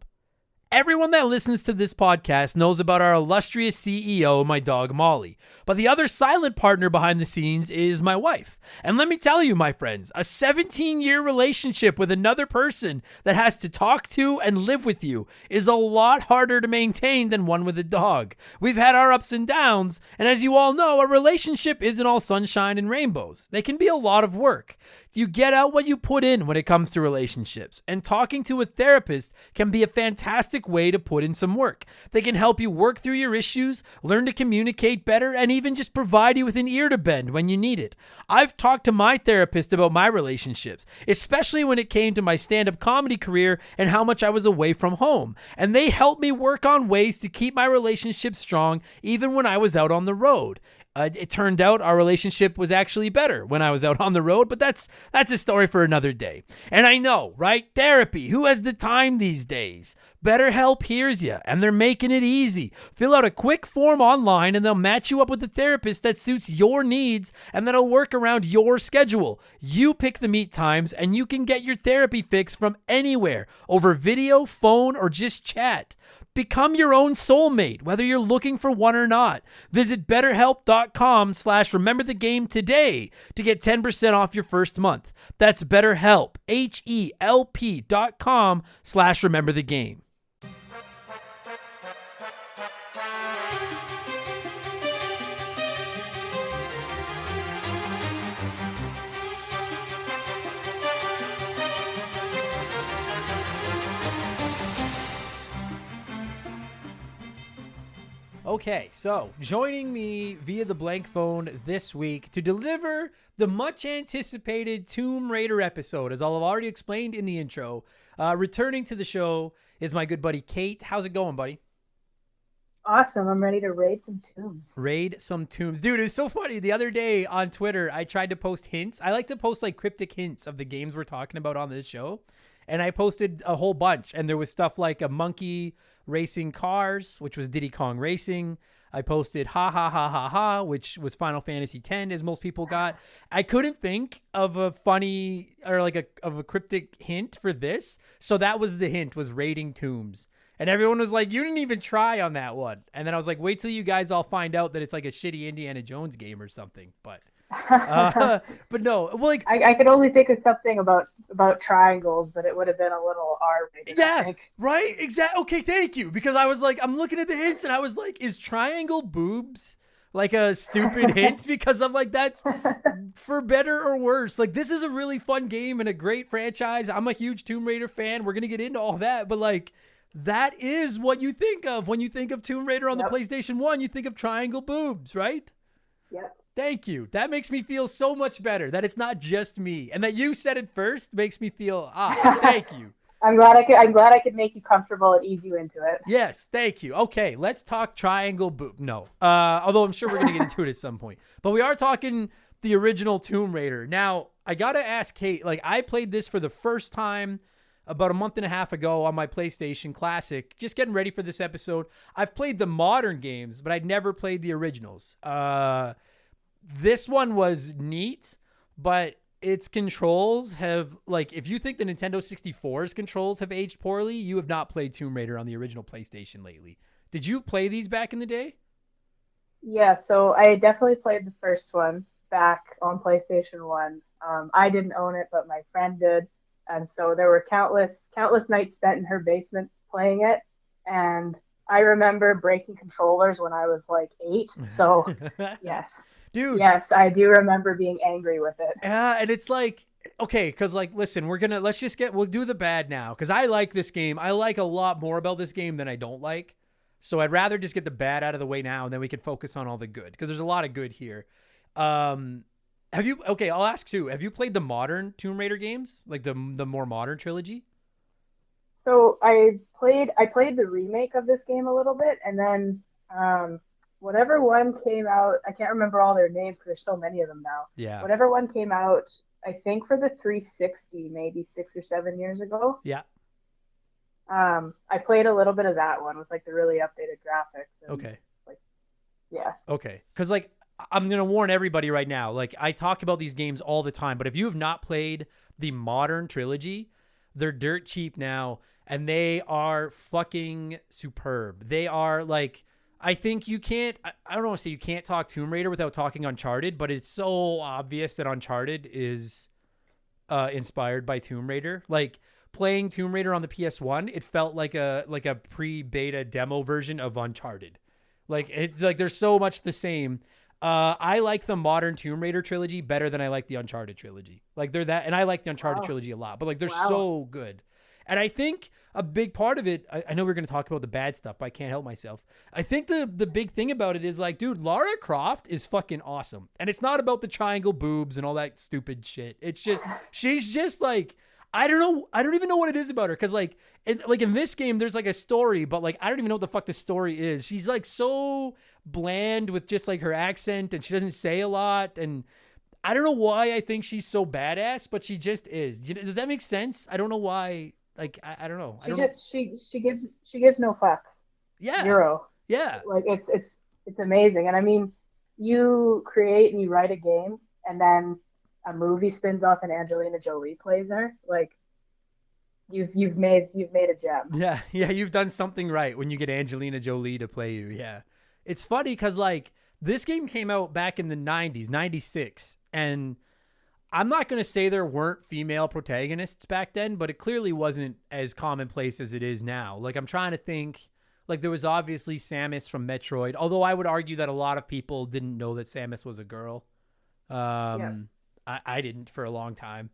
Everyone that listens to this podcast knows about our illustrious CEO, my dog Molly. But the other silent partner behind the scenes is my wife. And let me tell you, my friends, a 17-year relationship with another person that has to talk to and live with you is a lot harder to maintain than one with a dog. We've had our ups and downs, and as you all know, a relationship isn't all sunshine and rainbows. They can be a lot of work. You get out what you put in when it comes to relationships, and talking to a therapist can be a fantastic way to put in some work. They can help you work through your issues, learn to communicate better, and even just provide you with an ear to bend when you need it. I've talked to my therapist about my relationships, especially when it came to my stand-up comedy career and how much I was away from home, and they helped me work on ways to keep my relationship strong even when I was out on the road. It turned out our relationship was actually better when I was out on the road, but that's a story for another day. And I know, right? Therapy. Who has the time these days? BetterHelp hears you, and they're making it easy. Fill out a quick form online, and they'll match you up with a therapist that suits your needs and that'll work around your schedule. You pick the meet times, and you can get your therapy fix from anywhere, over video, phone, or just chat. Become your own soulmate, whether you're looking for one or not. Visit BetterHelp.com/rememberthegame today to get 10% off your first month. That's BetterHelp, HELP.com/rememberthegame. Okay, so joining me via the blank phone this week to deliver the much anticipated Tomb Raider episode, as I'll have already explained in the intro, returning to the show is my good buddy Kate. How's it going, buddy? Awesome. I'm ready to raid some tombs. Raid some tombs. Dude, it was so funny. The other day on Twitter, I tried to post hints. I like to post like cryptic hints of the games we're talking about on this show. And I posted a whole bunch. And there was stuff like a monkey racing cars, which was Diddy Kong Racing. I posted ha ha ha ha ha, which was Final Fantasy X, as most people got. I couldn't think of a funny or like of a cryptic hint for this. So that was the hint, was raiding tombs. And everyone was like, you didn't even try on that one. And then I was like, wait till you guys all find out that it's like a shitty Indiana Jones game or something. But but no, well, like I could only think of something about triangles, but it would have been a little R-rated. I yeah, think. right, exactly. Okay, thank you. Because I was like, I'm looking at the hints and I was like, is triangle boobs like a stupid hint? Because I'm like, that's for better or worse. Like, this is a really fun game and a great franchise. I'm a huge Tomb Raider fan. We're gonna get into all that, but like, that is what you think of when you think of Tomb Raider on the PlayStation 1. You think of triangle boobs, right? Yep. Thank you. That makes me feel so much better that it's not just me. And that you said it first makes me feel, thank you. I'm glad I could make you comfortable and ease you into it. Yes, thank you. Okay, let's talk triangle boob. No. Although I'm sure we're going to get into it at some point. But we are talking the original Tomb Raider. Now, I got to ask Kate, like, I played this for the first time about a month and a half ago on my PlayStation Classic, just getting ready for this episode. I've played the modern games, but I'd never played the originals. This one was neat, but its controls have, like, if you think the Nintendo 64's controls have aged poorly, you have not played Tomb Raider on the original PlayStation lately. Did you play these back in the day? Yeah, so I definitely played the first one back on PlayStation 1. I didn't own it, but my friend did. And so there were countless nights spent in her basement playing it. And I remember breaking controllers when I was like 8. So, yes. Dude. Yes, I do remember being angry with it. Yeah, and it's like, okay, because, like, listen, we'll do the bad now. Because I like this game. I like a lot more about this game than I don't like. So I'd rather just get the bad out of the way now, and then we can focus on all the good. Because there's a lot of good here. I'll ask too, have you played the modern Tomb Raider games? Like the more modern trilogy? So I played the remake of this game a little bit, and then whatever one came out, I can't remember all their names because there's so many of them now. Yeah. Whatever one came out, I think for the 360, maybe 6 or 7 years ago. Yeah. I played a little bit of that one with like the really updated graphics. And, okay. Like, yeah. Okay. Because like, I'm going to warn everybody right now. Like, I talk about these games all the time, but if you have not played the modern trilogy, they're dirt cheap now, and they are fucking superb. They are like, I think you can't, I don't want to say you can't talk Tomb Raider without talking Uncharted, but it's so obvious that Uncharted is inspired by Tomb Raider. Like, playing Tomb Raider on the PS1, it felt like a pre-beta demo version of Uncharted. Like, it's like there's so much the same. I like the modern Tomb Raider trilogy better than I like the Uncharted trilogy. Like, they're that, and I like the Uncharted trilogy a lot, but like, they're so good. And I think a big part of it, I know we're going to talk about the bad stuff, but I can't help myself. I think the big thing about it is like, dude, Lara Croft is fucking awesome. And it's not about the triangle boobs and all that stupid shit. It's just, she's just like, I don't know. I don't even know what it is about her. Cause like in this game, there's like a story, but like, I don't even know what the fuck the story is. She's like so bland with just like her accent, and she doesn't say a lot. And I don't know why I think she's so badass, but she just is. Does that make sense? I don't know why. Like, I don't know. She gives no fucks. Yeah. Zero. Yeah. Like it's amazing. And I mean, you create and you write a game, and then a movie spins off and Angelina Jolie plays her. Like, you've made a gem. Yeah. Yeah. You've done something right when you get Angelina Jolie to play you. Yeah. It's funny because like this game came out back in the 90s, 96. And I'm not going to say there weren't female protagonists back then, but it clearly wasn't as commonplace as it is now. Like, I'm trying to think, like, there was obviously Samus from Metroid, although I would argue that a lot of people didn't know that Samus was a girl. Yeah. I didn't for a long time.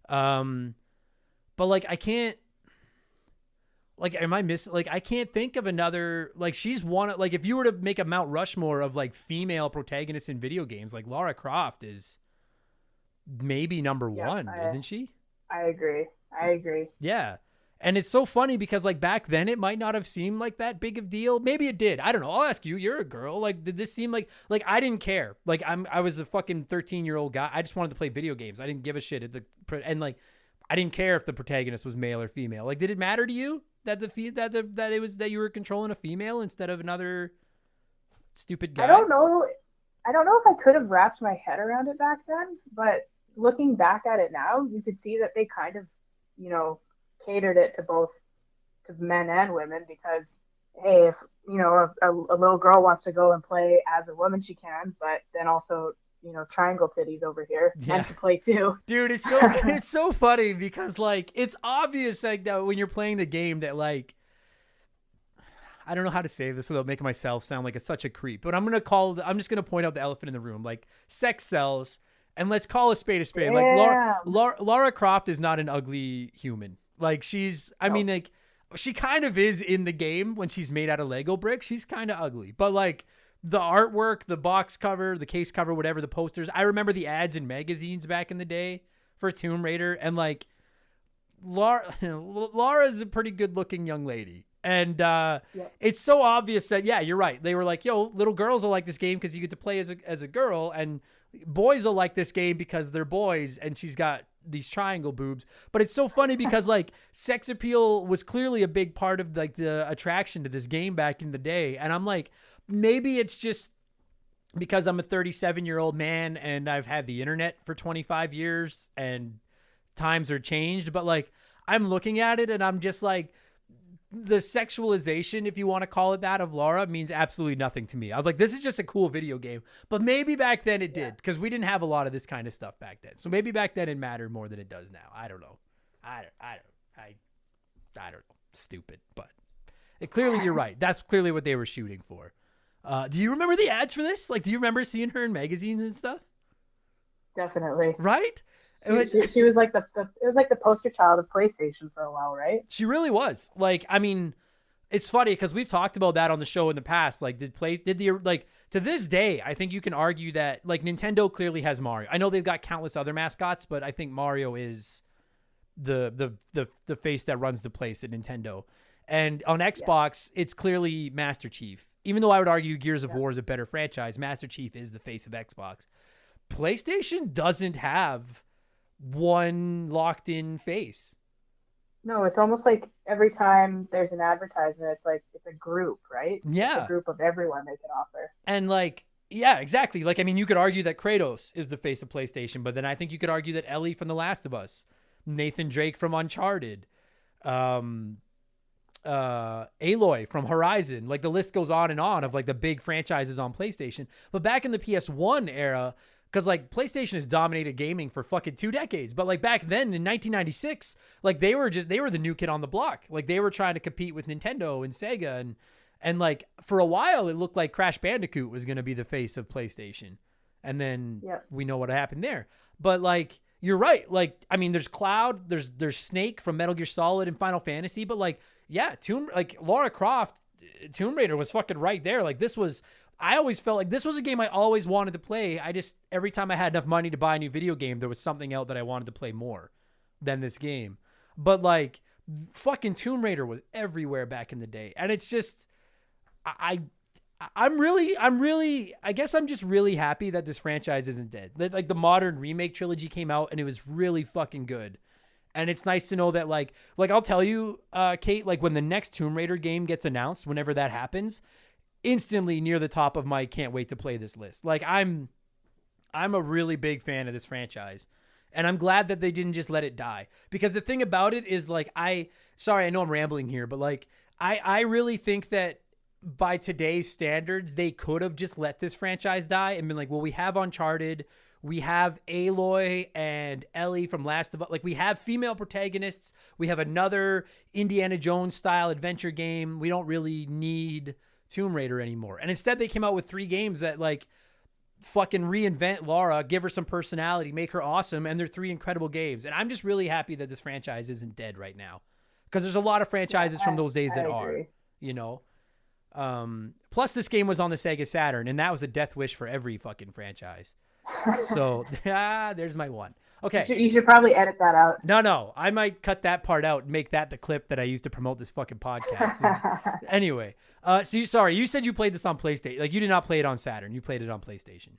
But like, I can't, like, am I missing, like, I can't think of another, like, she's one, like, if you were to make a Mount Rushmore of like female protagonists in video games, like Lara Croft is maybe number one, isn't she? I agree. Yeah. And it's so funny because like back then it might not have seemed like that big of deal. Maybe it did. I don't know. I'll ask you. You're a girl. Like, did this seem like I didn't care. Like I was a fucking 13-year-old guy. I just wanted to play video games. I didn't give a shit and like I didn't care if the protagonist was male or female. Like, did it matter to you that that you were controlling a female instead of another stupid guy? I don't know. I don't know if I could have wrapped my head around it back then, but looking back at it now, you could see that they kind of, catered it to both to men and women because, hey, if, a little girl wants to go and play as a woman, she can, but then also, triangle titties over here and to play too. Dude, it's so funny because like, it's obvious like that when you're playing the game that like, I don't know how to say this without making myself sound like such a creep, but I'm just going to point out the elephant in the room. Like, sex sells, and let's call a spade a spade. Yeah. Like Lara Croft is not an ugly human. Like I mean, like she kind of is in the game when she's made out of Lego bricks. She's kind of ugly, but like the artwork, the box cover, the case cover, whatever, the posters. I remember the ads in magazines back in the day for Tomb Raider, and like Lara's a pretty good looking young lady. And it's so obvious that, yeah, you're right. They were like, yo, little girls will like this game because you get to play as a girl, and boys will like this game because they're boys, and she's got these triangle boobs. But it's so funny because like sex appeal was clearly a big part of like the attraction to this game back in the day. And I'm like, maybe it's just because I'm a 37-year-old man and I've had the internet for 25 years and times are changed. But like, I'm looking at it and I'm just like, the sexualization, if you want to call it that, of Lara means absolutely nothing to me. I was like, this is just a cool video game. But maybe back then it did, because we didn't have a lot of this kind of stuff back then. So maybe back then it mattered more than it does now. I don't know. I don't know. Stupid. But clearly you're right. That's clearly what they were shooting for. Do you remember the ads for this? Like, do you remember seeing her in magazines and stuff? Definitely. Right? She was like the poster child of PlayStation for a while, right? She really was. Like, I mean, it's funny because we've talked about that on the show in the past. Like, to this day, I think you can argue that like Nintendo clearly has Mario. I know they've got countless other mascots, but I think Mario is the face that runs the place at Nintendo. And on Xbox, it's clearly Master Chief. Even though I would argue Gears of War is a better franchise, Master Chief is the face of Xbox. PlayStation doesn't have one locked in face. No, it's almost like every time there's an advertisement, it's a group, right? Yeah. It's a group of everyone they can offer. And like, yeah, exactly. Like, I mean, you could argue that Kratos is the face of PlayStation, but then I think you could argue that Ellie from The Last of Us, Nathan Drake from Uncharted, Aloy from Horizon, like the list goes on of like the big franchises on PlayStation. But back in the PS1 era, because like PlayStation has dominated gaming for fucking 2 decades. But like back then in 1996, like they were the new kid on the block. Like they were trying to compete with Nintendo and Sega. And like for a while, it looked like Crash Bandicoot was going to be the face of PlayStation. And then we know what happened there. But like, you're right. Like, I mean, there's Cloud, there's Snake from Metal Gear Solid and Final Fantasy. But like, yeah, Lara Croft, Tomb Raider was fucking right there. Like I always felt like this was a game I always wanted to play. Every time I had enough money to buy a new video game, there was something out that I wanted to play more than this game. But like, fucking Tomb Raider was everywhere back in the day. And it's just, I guess I'm just really happy that this franchise isn't dead. Like the modern remake trilogy came out and it was really fucking good. And it's nice to know that like I'll tell you, Kate, like when the next Tomb Raider game gets announced, whenever that happens, instantly near the top of my can't wait to play this list. Like I'm a really big fan of this franchise, and I'm glad that they didn't just let it die. Because the thing about it is like, I know I'm rambling here, but like I really think that by today's standards, they could have just let this franchise die and been like, well, we have Uncharted, we have Aloy and Ellie from Last of Us. Like we have female protagonists. We have another Indiana Jones style adventure game. We don't really need Tomb Raider anymore. And instead they came out with 3 games that like fucking reinvent Lara, give her some personality, make her awesome. And they're 3 incredible games. And I'm just really happy that this franchise isn't dead right now. Because there's a lot of franchises from those days that are, you know. Plus this game was on the Sega Saturn, and that was a death wish for every fucking franchise. So there's my one. Okay. You should probably edit that out. No. I might cut that part out and make that the clip that I use to promote this fucking podcast. Anyway, you said you played this on PlayStation. Like, you did not play it on Saturn. You played it on PlayStation.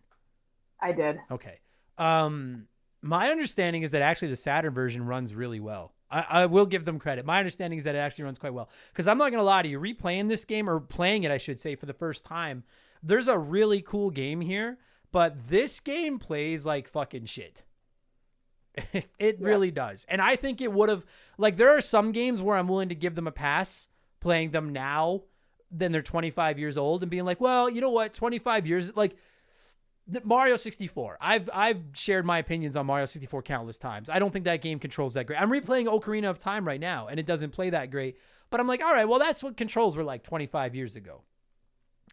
I did. Okay. My understanding is that actually the Saturn version runs really well. I will give them credit. My understanding is that it actually runs quite well. Because I'm not going to lie to you, replaying this game, or playing it, I should say, for the first time, there's a really cool game here, but this game plays like fucking shit. It really does. And I think it would have, like, there are some games where I'm willing to give them a pass playing them now than they're 25 years old and being like, well, you know what, 25 years, like, Mario 64. I've shared my opinions on Mario 64 countless times. I don't think that game controls that great. I'm replaying Ocarina of Time right now, and it doesn't play that great. But I'm like, all right, well, that's what controls were like 25 years ago.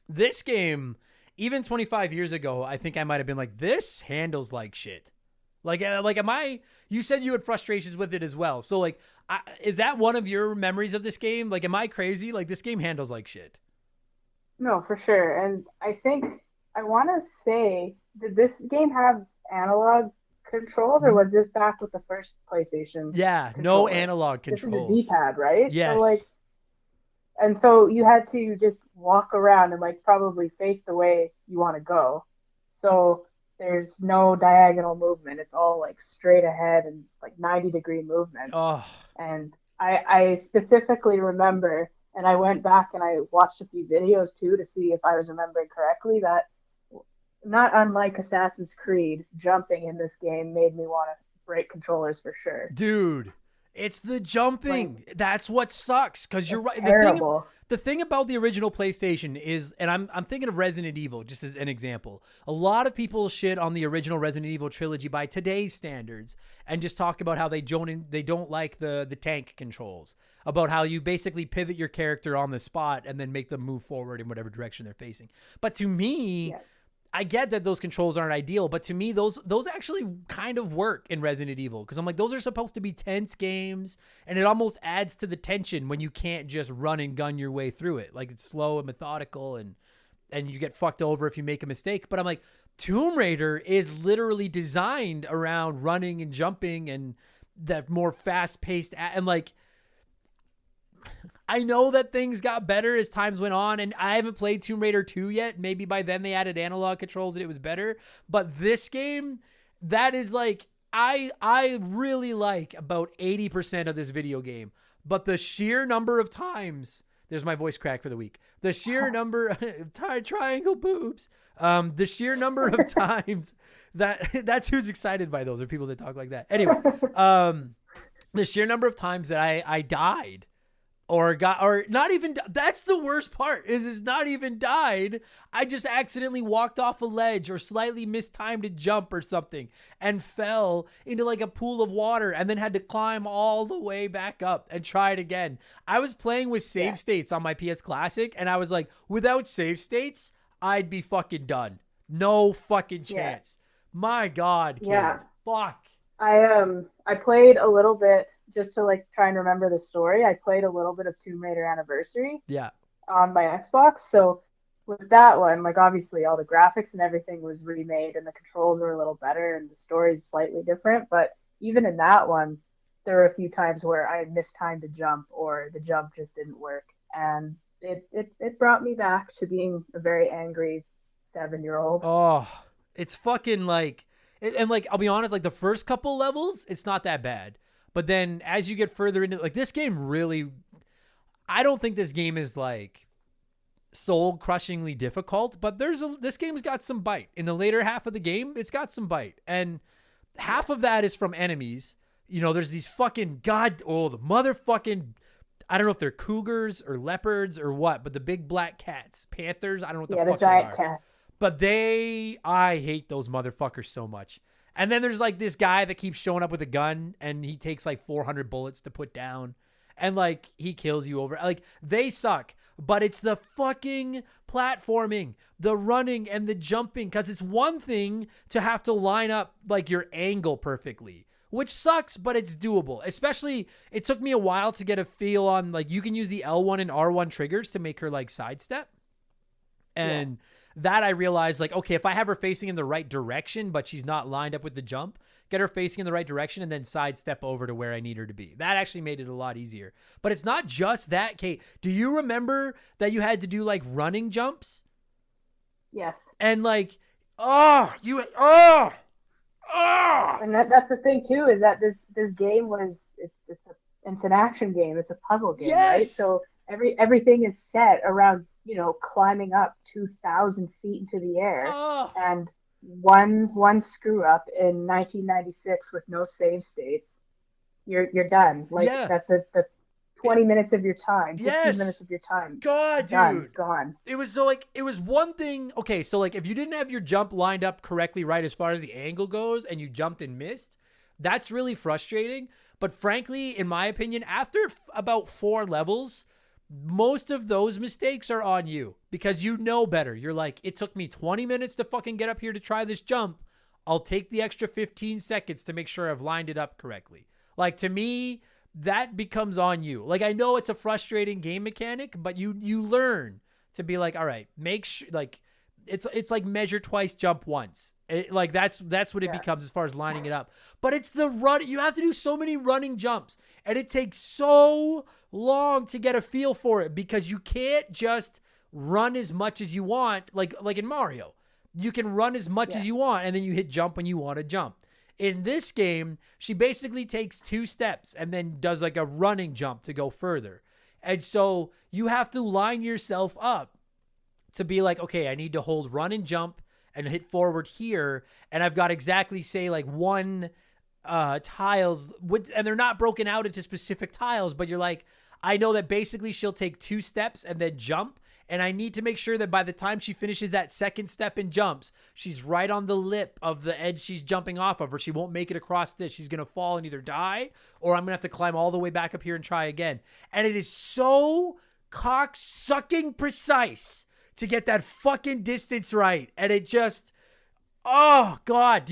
This game, even 25 years ago, I think I might have been like, this handles like shit. Like, you said you had frustrations with it as well. So, like, is that one of your memories of this game? Like, am I crazy? Like, this game handles like shit. No, for sure. And I think I want to say, did this game have analog controls, or was this back with the first PlayStation? Yeah, controller? no analog controls. This is a D-pad, right? Yes. So, like, and so you had to just walk around and, like, probably face the way you want to go. So there's no diagonal movement. It's all, like, straight ahead and, like, 90-degree movement. Oh. And I specifically remember, and I went back and I watched a few videos too to see if I was remembering correctly, that not unlike Assassin's Creed, jumping in this game made me want to break controllers for sure. Dude, it's the jumping. Like, that's what sucks, because you're right. Terrible. The thing about the original PlayStation is, and I'm thinking of Resident Evil just as an example. A lot of people shit on the original Resident Evil trilogy by today's standards and just talk about how they don't like the tank controls, about how you basically pivot your character on the spot and then make them move forward in whatever direction they're facing. But to me, yeah, I get that those controls aren't ideal, but to me, those actually kind of work in Resident Evil, because I'm like, those are supposed to be tense games, and it almost adds to the tension when you can't just run and gun your way through it. Like, it's slow and methodical, and you get fucked over if you make a mistake. But I'm like, Tomb Raider is literally designed around running and jumping and that more fast-paced, and like, I know that things got better as times went on, and I haven't played Tomb Raider 2 yet. Maybe by then they added analog controls and it was better. But this game, that is like, I really like about 80% of this video game. But the sheer number of times, there's my voice crack for the week. The sheer number, triangle boobs. The sheer number of times that's who's excited by those, are people that talk like that. Anyway, the sheer number of times that I died. Or not even, that's the worst part, is not even died. I just accidentally walked off a ledge or slightly mistimed a jump or something and fell into like a pool of water and then had to climb all the way back up and try it again. I was playing with save states on my PS Classic, and I was like, without save states, I'd be fucking done. No fucking chance. My God, kid. Yeah. Fuck. I played a little bit just to like try and remember the story. I played a little bit of Tomb Raider Anniversary on my Xbox. So with that one, like, obviously all the graphics and everything was remade and the controls were a little better and the story is slightly different. But even in that one, there were a few times where I mistimed a jump or the jump just didn't work. And it brought me back to being a very angry 7-year-old. Oh, it's fucking like... And like, I'll be honest, like the first couple levels, it's not that bad. But then as you get further into, like, this game really, I don't think this game is like soul crushingly difficult, but this game's got some bite. In the later half of the game, it's got some bite. And half of that is from enemies. You know, there's these fucking the motherfucking, I don't know if they're cougars or leopards or what, but the big black cats, panthers, I don't know what the fuck they are. Yeah, the giant cat. But I hate those motherfuckers so much. And then there's like this guy that keeps showing up with a gun and he takes like 400 bullets to put down. And like, he kills you over. Like, they suck. But it's the fucking platforming, the running and the jumping. Because it's one thing to have to line up like your angle perfectly, which sucks, but it's doable. Especially, it took me a while to get a feel on, like, you can use the L1 and R1 triggers to make her like sidestep. And that I realized, like, okay, if I have her facing in the right direction, but she's not lined up with the jump, get her facing in the right direction, and then sidestep over to where I need her to be. That actually made it a lot easier. But it's not just that, Kate. Do you remember that you had to do like running jumps? Yes. And like, And that's the thing too, is that this game it's an action game. It's a puzzle game, right? Yes. So everything is set around, climbing up 2,000 feet into the air, and one screw up in 1996 with no save states, you're done. Like that's 20 minutes of your time, 15 minutes of your time. God, done, dude. Gone. It was so like, it was one thing. Okay, so like if you didn't have your jump lined up correctly right as far as the angle goes and you jumped and missed, that's really frustrating. But frankly, in my opinion, after about 4 levels, most of those mistakes are on you because you know better. You're like, it took me 20 minutes to fucking get up here to try this jump. I'll take the extra 15 seconds to make sure I've lined it up correctly. Like, to me, that becomes on you. Like, I know it's a frustrating game mechanic, but you learn to be like, all right, make sure, like, it's like measure twice, jump once. Like that's what it becomes as far as lining it up. But it's the run. You have to do so many running jumps, and it takes so long to get a feel for it because you can't just run as much as you want. Like in Mario, you can run as much as you want, and then you hit jump when you want to jump. In this game, she basically takes 2 steps and then does like a running jump to go further. And so you have to line yourself up to be like, okay, I need to hold run and jump and hit forward here. And I've got exactly, say, like 1 tiles, and they're not broken out into specific tiles, but you're like, I know that basically she'll take 2 steps and then jump. And I need to make sure that by the time she finishes that second step and jumps, she's right on the lip of the edge she's jumping off of, or she won't make it across this. She's going to fall and either die, or I'm going to have to climb all the way back up here and try again. And it is so cock-sucking precise to get that fucking distance right. And it just, oh God,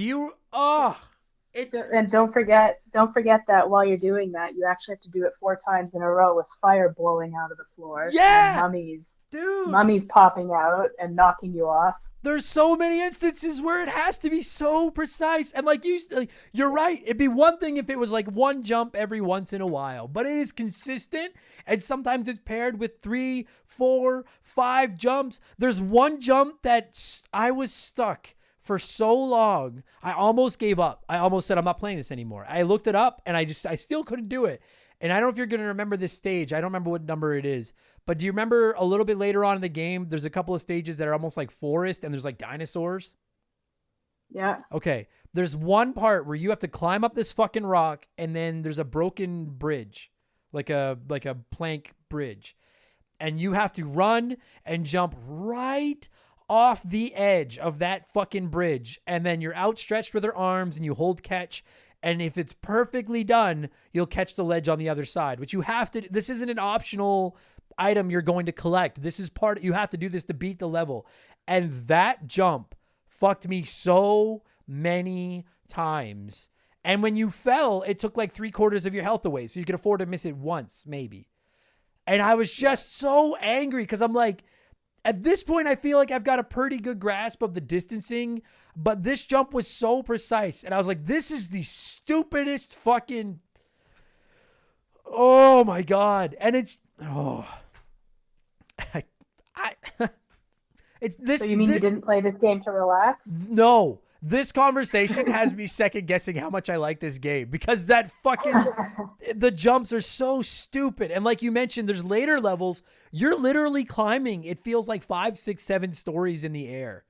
And don't forget that while you're doing that, you actually have to do it 4 times in a row with fire blowing out of the floor. Yeah, and mummies popping out and knocking you off. There's so many instances where it has to be so precise. And you're right. It'd be one thing if it was like 1 jump every once in a while, but it is consistent. And sometimes it's paired with 3, 4, 5 jumps. There's 1 jump that I was stuck for so long, I almost gave up. I almost said, I'm not playing this anymore. I looked it up and I still couldn't do it. And I don't know if you're going to remember this stage. I don't remember what number it is. But do you remember a little bit later on in the game, there's a couple of stages that are almost like forest and there's like dinosaurs? Yeah. Okay. There's one part where you have to climb up this fucking rock and then there's a broken bridge, like a plank bridge. And you have to run and jump right off the edge of that fucking bridge, and then you're outstretched with your arms and you hold catch, and if it's perfectly done, you'll catch the ledge on the other side, which you have to. This isn't an optional item you're going to collect. This is you have to do this to beat the level. And that jump fucked me so many times. And when you fell, it took like 3/4 of your health away, so you could afford to miss it once maybe. And I was just so angry because I'm like, at this point, I feel like I've got a pretty good grasp of the distancing, but this jump was so precise. And I was like, this is the stupidest fucking, oh my God. And it's, it's this. So you mean you didn't play this game to relax? No. This conversation has me second guessing how much I like this game because that fucking, the jumps are so stupid. And like you mentioned, there's later levels. You're literally climbing. It feels like 5, 6, 7 stories in the air.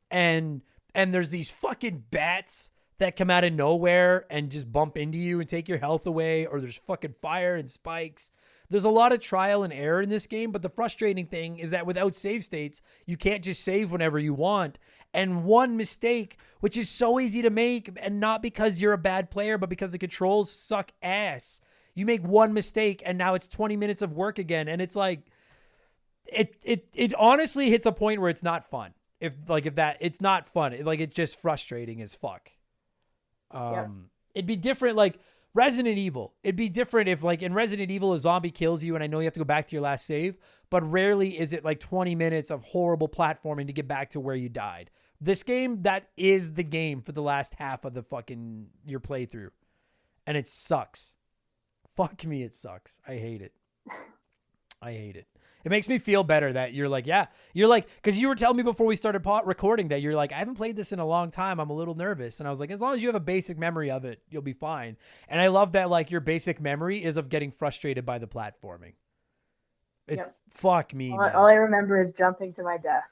And there's these fucking bats that come out of nowhere and just bump into you and take your health away. Or there's fucking fire and spikes. There's a lot of trial and error in this game. But the frustrating thing is that without save states, you can't just save whenever you want. And one mistake, which is so easy to make, and not because you're a bad player, but because the controls suck ass. You make one mistake, and now it's 20 minutes of work again. And it's like, it honestly hits a point where it's not fun. It's not fun. It's just frustrating as fuck. It'd be different, like Resident Evil. It'd be different if, like, in Resident Evil, a zombie kills you, and I know you have to go back to your last save, but rarely is it like 20 minutes of horrible platforming to get back to where you died. This game, that is the game for the last half of the fucking your playthrough. And it sucks. Fuck me, it sucks. I hate it. I hate it. It makes me feel better that you're like, yeah. You're like, because you were telling me before we started recording that you're like, I haven't played this in a long time. I'm a little nervous. And I was like, as long as you have a basic memory of it, you'll be fine. And I love that, like, your basic memory is of getting frustrated by the platforming. Yep. Fuck me, man. All I remember is jumping to my death.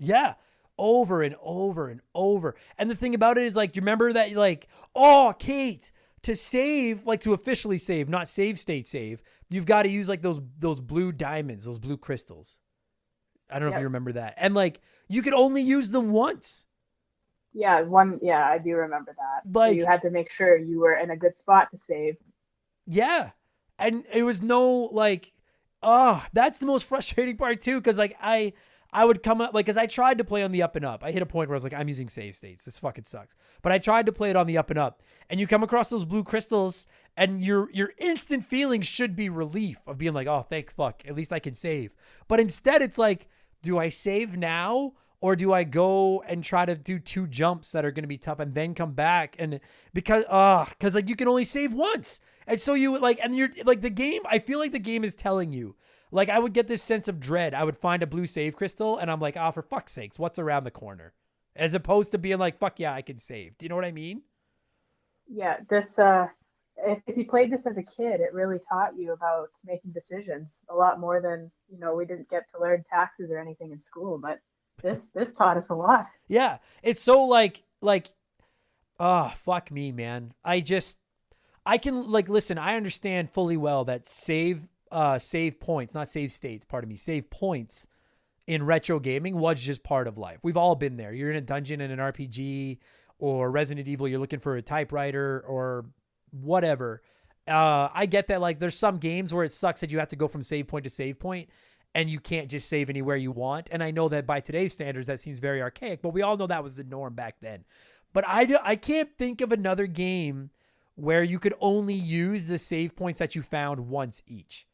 Yeah. Over and over and over. And the thing about it is, like, you remember that, like, oh, Kate, to save, like, to officially save, not save state save, you've got to use, like, those blue diamonds, those blue crystals. I don't know if you remember that. And, like, you could only use them once. Yeah, I do remember that. Like, so you had to make sure you were in a good spot to save. Yeah. And it was no, like, that's the most frustrating part, too, because, like, I would come up, like, because I tried to play on the up and up. I hit a point where I was like, I'm using save states. This fucking sucks. But I tried to play it on the up and up. And you come across those blue crystals, and your instant feelings should be relief of being like, oh, thank fuck. At least I can save. But instead, it's like, do I save now? Or do I go and try to do 2 jumps that are going to be tough and then come back? And because like, you can only save once. And so you, like, and you're, like, the game, I feel like the game is telling you, like, I would get this sense of dread. I would find a blue save crystal, and I'm like, for fuck's sakes, what's around the corner? As opposed to being like, fuck yeah, I can save. Do you know what I mean? Yeah, this, if you played this as a kid, it really taught you about making decisions a lot more than, we didn't get to learn taxes or anything in school, but this taught us a lot. Yeah, it's so fuck me, man. I can, like, listen, I understand fully well that save points, not save states, pardon me, save points in retro gaming was just part of life. We've all been there. You're in a dungeon in an RPG or Resident Evil, you're looking for a typewriter or whatever. I get that, like, there's some games where it sucks that you have to go from save point to save point and you can't just save anywhere you want. And I know that by today's standards, that seems very archaic, but we all know that was the norm back then. But I can't think of another game where you could only use the save points that you found once each.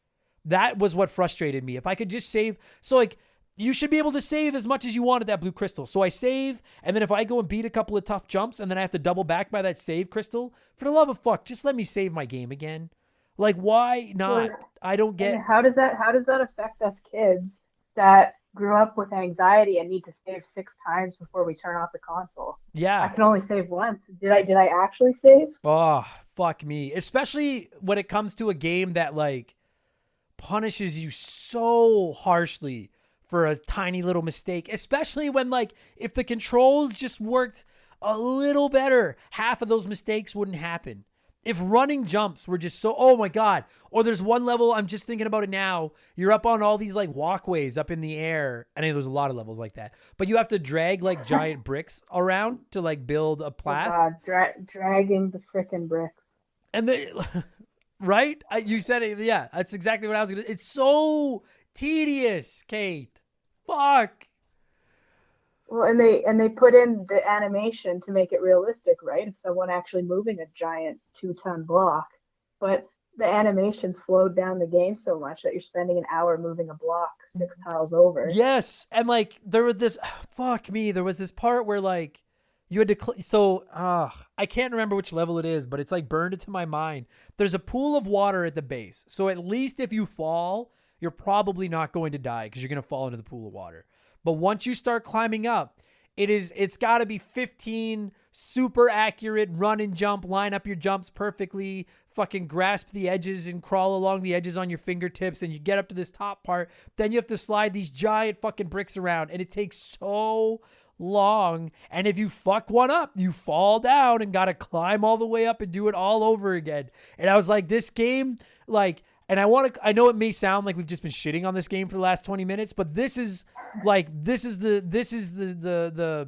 That was what frustrated me. If I could just save, so, like, you should be able to save as much as you want at that blue crystal. So I save, and then if I go and beat a couple of tough jumps, and then I have to double back by that save crystal, for the love of fuck, just let me save my game again. Like, why not? Well, I don't get. And how does that affect us kids that grew up with anxiety and need to save 6 times before we turn off the console? Yeah. I can only save once. Did I actually save? Oh, fuck me. Especially when it comes to a game that, like, punishes you so harshly for a tiny little mistake, especially when, like, if the controls just worked a little better, half of those mistakes wouldn't happen. If running jumps were just so, oh my God. Or there's one level, I'm just thinking about it now. You're up on all these, like, walkways up in the air. I know there's a lot of levels like that, but you have to drag, like, giant bricks around to, like, build a path. Oh God, dragging the frickin' bricks. And right? You said it. Yeah, that's exactly what I was going to. It's so tedious, Kate. Fuck. Well, and they put in the animation to make it realistic, right? Of someone actually moving a giant 2-ton block, but the animation slowed down the game so much that you're spending an hour moving a block 6 tiles over. Yes, and, like, there was this. Fuck me. There was this part where, like, you had to. I can't remember which level it is, but it's, like, burned into my mind. There's a pool of water at the base, so at least if you fall, you're probably not going to die because you're going to fall into the pool of water. But once you start climbing up, it's got to be 15 super accurate run and jump, line up your jumps perfectly, fucking grasp the edges and crawl along the edges on your fingertips, and you get up to this top part. Then you have to slide these giant fucking bricks around, and it takes so long. And if you fuck one up, you fall down and got to climb all the way up and do it all over again. And I was like, this game, like, and I know it may sound like we've just been shitting on this game for the last 20 minutes, but this is the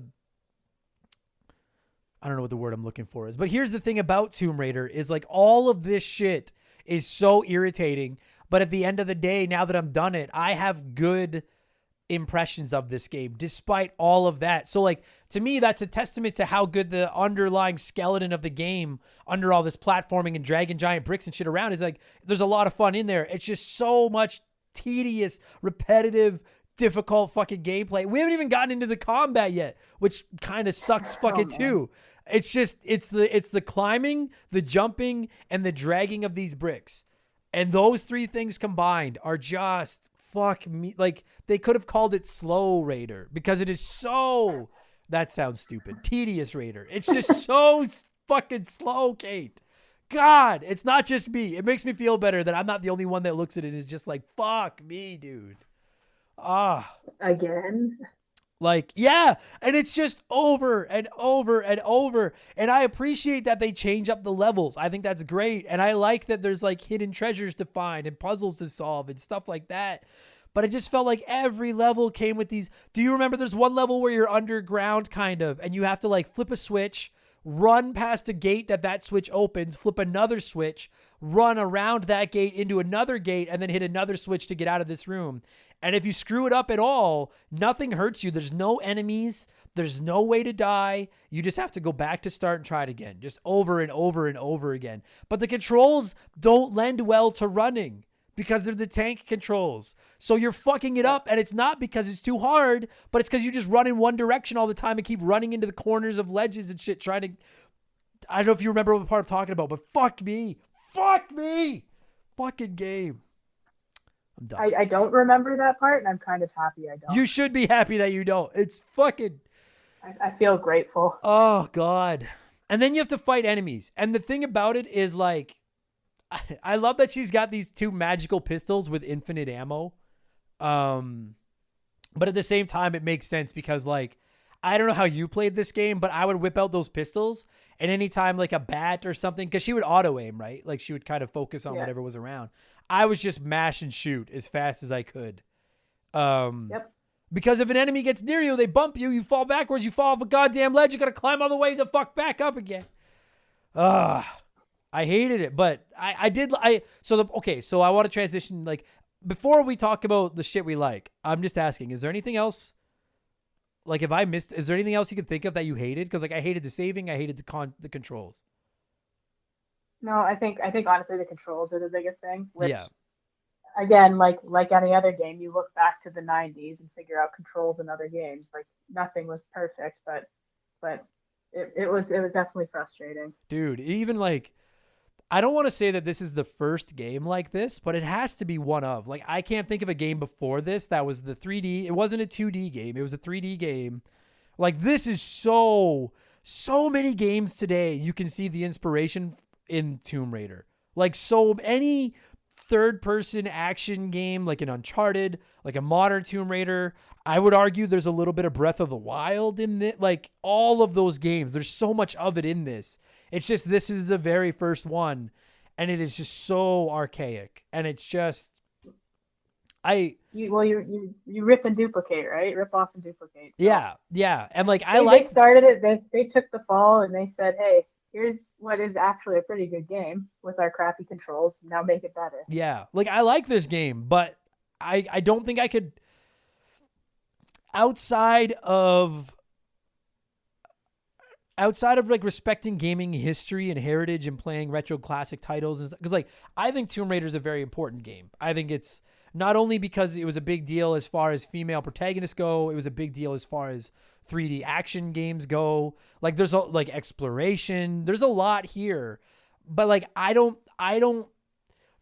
I don't know what the word I'm looking for is, but here's the thing about Tomb Raider is, like, all of this shit is so irritating. But at the end of the day, now that I'm done it, I have good impressions of this game despite all of that. So, like, to me, that's a testament to how good the underlying skeleton of the game under all this platforming and dragging giant bricks and shit around is. Like, there's a lot of fun in there. It's just so much tedious, repetitive difficult fucking gameplay. We haven't even gotten into the combat yet, which kind of sucks fucking too. It's just it's the climbing, the jumping, and the dragging of these bricks. And those three things combined are just fuck me. Like, they could have called it Slow Raider because it is so, that sounds stupid, tedious Raider. It's just so fucking slow, Kate. God, it's not just me. It makes me feel better that I'm not the only one that looks at it and is just like, fuck me, dude. Again? Like, yeah, and it's just over and over and over. And I appreciate that they change up the levels. I think that's great. And I like that there's like hidden treasures to find and puzzles to solve and stuff like that. But it just felt like every level came with these. Do you remember there's one level where you're underground kind of, and you have to like flip a switch, run past a gate that switch opens, flip another switch, run around that gate into another gate, and then hit another switch to get out of this room. And if you screw it up at all, nothing hurts you. There's no enemies. There's no way to die. You just have to go back to start and try it again, just over and over and over again. But the controls don't lend well to running because they're the tank controls. So you're fucking it up, and it's not because it's too hard, but it's because you just run in one direction all the time and keep running into the corners of ledges and shit trying to... I don't know if you remember what part I'm talking about, but fuck me. Fuck me. Fucking game. I'm done. I don't remember that part, and I'm kind of happy I don't. You should be happy that you don't. It's fucking... I feel grateful. Oh, God. And then you have to fight enemies. And the thing about it is, like, I love that she's got these two magical pistols with infinite ammo. But at the same time, it makes sense because, like, I don't know how you played this game, but I would whip out those pistols, and anytime, like, a bat or something, because she would auto-aim, right? Like, she would kind of focus on whatever was around. I was just mash and shoot as fast as I could. Yep. Because if an enemy gets near you, they bump you, you fall backwards, you fall off a goddamn ledge, you gotta climb all the way the fuck back up again. I hated it, but so I want to transition, like, before we talk about the shit we like, I'm just asking, is there anything else, like, if I missed, is there anything else you can think of that you hated? Because, like, I hated the saving, I hated the controls. No, I think honestly the controls are the biggest thing. Which, Yeah. Again, like any other game, you look back to the '90s and figure out controls in other games. Like, nothing was perfect, but it was definitely frustrating. Dude, even, like, I don't want to say that this is the first game like this, but it has to be one of. Like, I can't think of a game before this that was the 3D. It wasn't a 2D game. It was a 3D game. Like, this is so many games today. You can see the inspiration in Tomb Raider. Like, so any third-person action game, like an Uncharted, like a modern Tomb Raider. I would argue there's a little bit of Breath of the Wild in it. Like, all of those games, there's so much of it in this. It's just, this is the very first one, and it is just so archaic. And it's just, you rip and duplicate, right? Rip off and duplicate. So yeah. And, like, they started it. They took the fall and they said, hey, here's what is actually a pretty good game with our crappy controls. Now make it better. Yeah. Like, I like this game, but I don't think I could, outside of like respecting gaming history and heritage and playing retro classic titles, and because, like, I think Tomb Raider is a very important game. I think it's not only because it was a big deal as far as female protagonists go, it was a big deal as far as 3D action games go. Like, there's like exploration, there's a lot here, but, like, I don't,